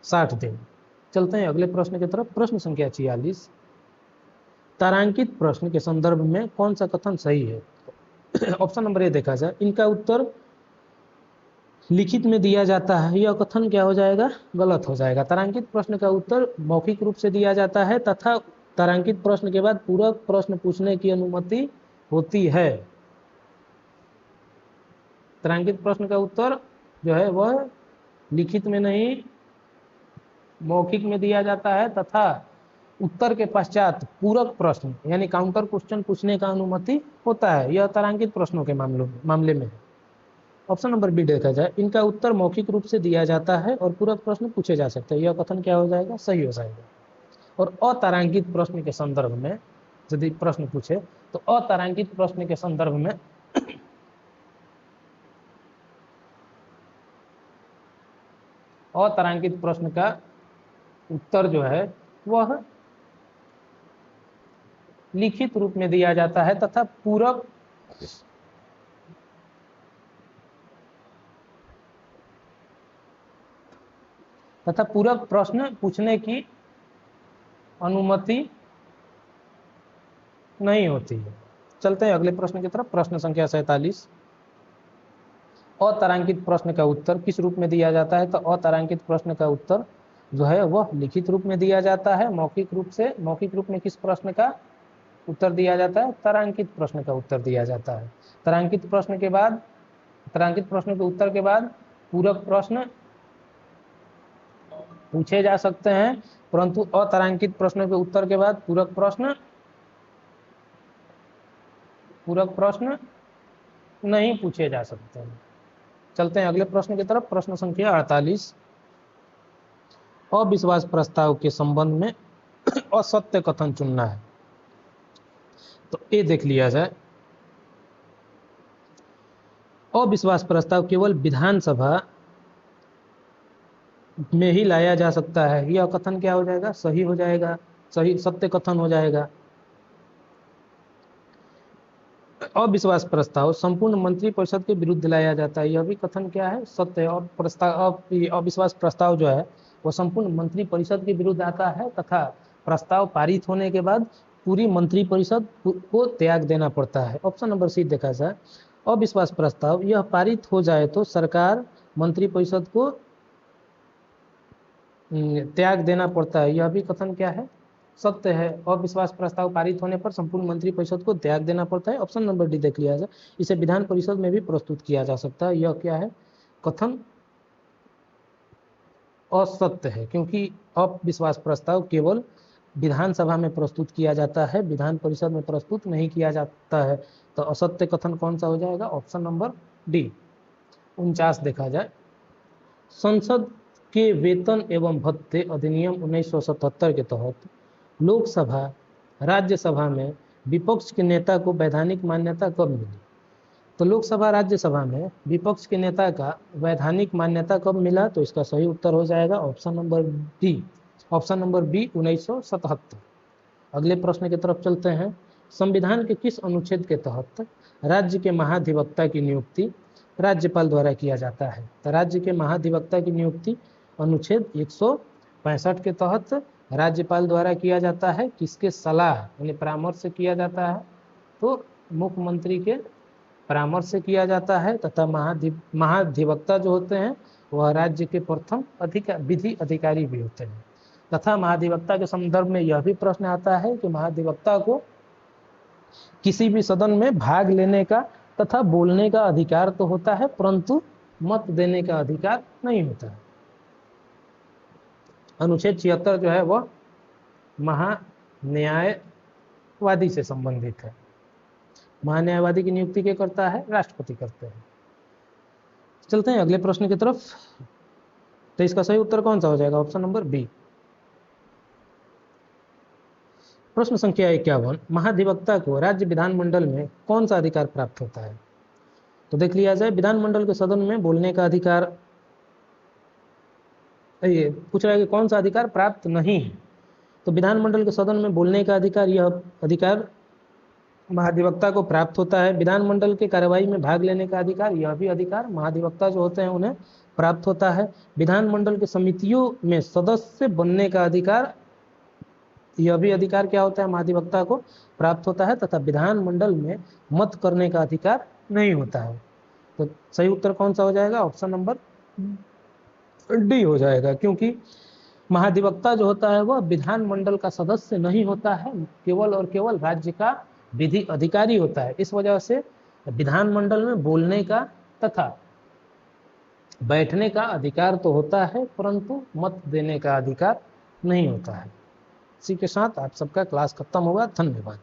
Speaker 1: 60 दिन। चलते हैं अगले प्रश्न की तरफ। प्रश्न संख्या 46। तारांकित प्रश्न के संदर्भ में कौन सा कथन सही है? ऑप्शन नंबर ए देखा जाए, इनका उत्तर लिखित में दिया जाता है, यह कथन क्या हो जाएगा? गलत हो जाएगा। तारांकित प्रश्न का उत्तर मौखिक रूप से दिया जाता है तथा तारांकित प्रश्न के बाद पूरक प्रश्न पूछने की अनुमति होती है। तारांकित प्रश्न का उत्तर जो है वह लिखित में नहीं मौखिक में दिया जाता है तथा उत्तर के पश्चात पूरक प्रश्न यानी काउंटर क्वेश्चन पूछने का अनुमति होता है। यह तारांकित प्रश्नों के मामले में है। ऑप्शन नंबर बी देखा जाए, इनका उत्तर मौखिक रूप से दिया जाता है और पूरक प्रश्न पूछे जा सकते हैं, यह कथन क्या हो जाएगा? सही हो जाएगा। और अतारांकित प्रश्न के संदर्भ में यदि प्रश्न पूछे तो अतारांकित प्रश्न के संदर्भ में अतारांकित प्रश्न का उत्तर जो है वह लिखित रूप में दिया जाता है तथा पूरक प्रश्न पूछने की अनुमति नहीं होती है। चलते हैं अगले प्रश्न की तरफ। प्रश्न संख्या 47। अतारांकित प्रश्न का उत्तर किस रूप में दिया जाता है? तो अतारांकित प्रश्न का उत्तर जो है वह लिखित रूप में दिया जाता है। मौखिक रूप में किस प्रश्न का उत्तर दिया जाता है? तारांकित प्रश्न का उत्तर दिया जाता है। तारांकित प्रश्न के उत्तर के बाद पूरक प्रश्न पूछे जा सकते हैं, परंतु अतारांकित प्रश्न के उत्तर के बाद पूरक प्रश्न नहीं पूछे जा सकते हैं। चलते हैं अगले प्रश्न की तरफ। प्रश्न संख्या 48। अविश्वास प्रस्ताव के संबंध में असत्य कथन चुनना है। तो ये देख लिया जाए, अविश्वास प्रस्ताव केवल विधानसभा में ही लाया जा सकता है, यह कथन क्या हो जाएगा? सही हो जाएगा, सही सत्य कथन हो जाएगा। अविश्वास प्रस्ताव संपूर्ण मंत्रिपरिषद के विरुद्ध लाया जाता है, यह भी कथन क्या है? सत्य है। अविश्वास प्रस्ताव जो है वो संपूर्ण मंत्रिपरिषद के विरुद्ध आता है तथा प्रस्ताव पारित होने के बाद पूरी मंत्रिपरिषद को त्याग देना पड़ता है। ऑप्शन नंबर सी देखा जाए, अविश्वास प्रस्ताव यह पारित हो जाए तो सरकार मंत्रिपरिषद को त्याग देना पड़ता है, यह भी कथन क्या है? सत्य है। अविश्वास प्रस्ताव पारित होने पर संपूर्ण मंत्रिपरिषद को त्याग देना पड़ता है। ऑप्शन नंबर डी देख लिया जाए, इसे विधान परिषद में भी प्रस्तुत किया जा सकता है, यह क्या है? कथन असत्य है, क्योंकि अविश्वास प्रस्ताव केवल विधानसभा में प्रस्तुत किया जाता है, विधान परिषद में प्रस्तुत नहीं किया जाता है। तो असत्य कथन कौन सा हो जाएगा? Option number D. 49 देखा जाए, संसद के वेतन एवं भत्ते अधिनियम 1977 के तहत लोकसभा राज्यसभा में विपक्ष के नेता को वैधानिक मान्यता कब मिली? तो लोकसभा राज्यसभा में विपक्ष के नेता का वैधानिक मान्यता कब मिला? तो इसका सही उत्तर हो जाएगा option number D, option number B 1977। अगले प्रश्न की तरफ चलते हैं। संविधान के किस अनुच्छेद के तहत राज्य के महाधिवक्ता की नियुक्ति राज्यपाल द्वारा किया जाता है? तो राज्य के महाधिवक्ता की नियुक्ति अनुच्छेद 165 के तहत राज्यपाल द्वारा किया जाता है। किसके सलाह यानी परामर्श से किया जाता है? तो मुख्यमंत्री के परामर्श से किया जाता है तथा महाधिवक्ता जो होते हैं वह राज्य के प्रथम विधि अधिकारी भी होते हैं। तथा महाधिवक्ता के संदर्भ में यह भी प्रश्न आता है कि महाधिवक्ता को किसी भी सदन में भाग लेने का तथा बोलने का अधिकार तो होता है, परंतु मत देने का अधिकार नहीं होता है। अनुच्छेद 76 जो है वह महान्यायवादी से संबंधित है। महान्यायवादी की नियुक्ति क्या करता है? राष्ट्रपति करते हैं। चलते हैं अगले प्रश्न की तरफ। तो इसका सही उत्तर कौन सा हो जाएगा? Option number B. प्रश्न संख्या 51, महाधिवक्ता को राज्य विधानमंडल में कौन सा अधिकार प्राप्त होता है? तो देख लिया जाए, विधानमंडल के सदन में बोलने का अधिकार, ये पूछ रहा है कि कौन सा अधिकार प्राप्त नहीं है। तो विधानमंडल के सदन में बोलने का अधिकार, यह अधिकार महाधिवक्ता को प्राप्त होता है। विधानमंडल के कार्यवाही में भाग लेने का अधिकार, यह भी अधिकार महाधिवक्ता जो होते हैं उन्हें प्राप्त होता है। विधानमंडल के समितियों में सदस्य बनने का अधिकार यह भी अधिकार क्या होता है, महाधिवक्ता को प्राप्त होता है तथा विधानमंडल में मत करने का अधिकार नहीं होता है। तो सही उत्तर कौन सा हो जाएगा, ऑप्शन नंबर डी हो जाएगा, क्योंकि महाधिवक्ता जो होता है वह विधानमंडल का सदस्य नहीं होता है, केवल और केवल राज्य का विधि अधिकारी होता है। इस वजह से विधानमंडल में बोलने का तथा बैठने का अधिकार तो होता है, परंतु मत देने का अधिकार नहीं होता है। इसी के साथ आप सबका क्लास खत्म होगा। धन्यवाद।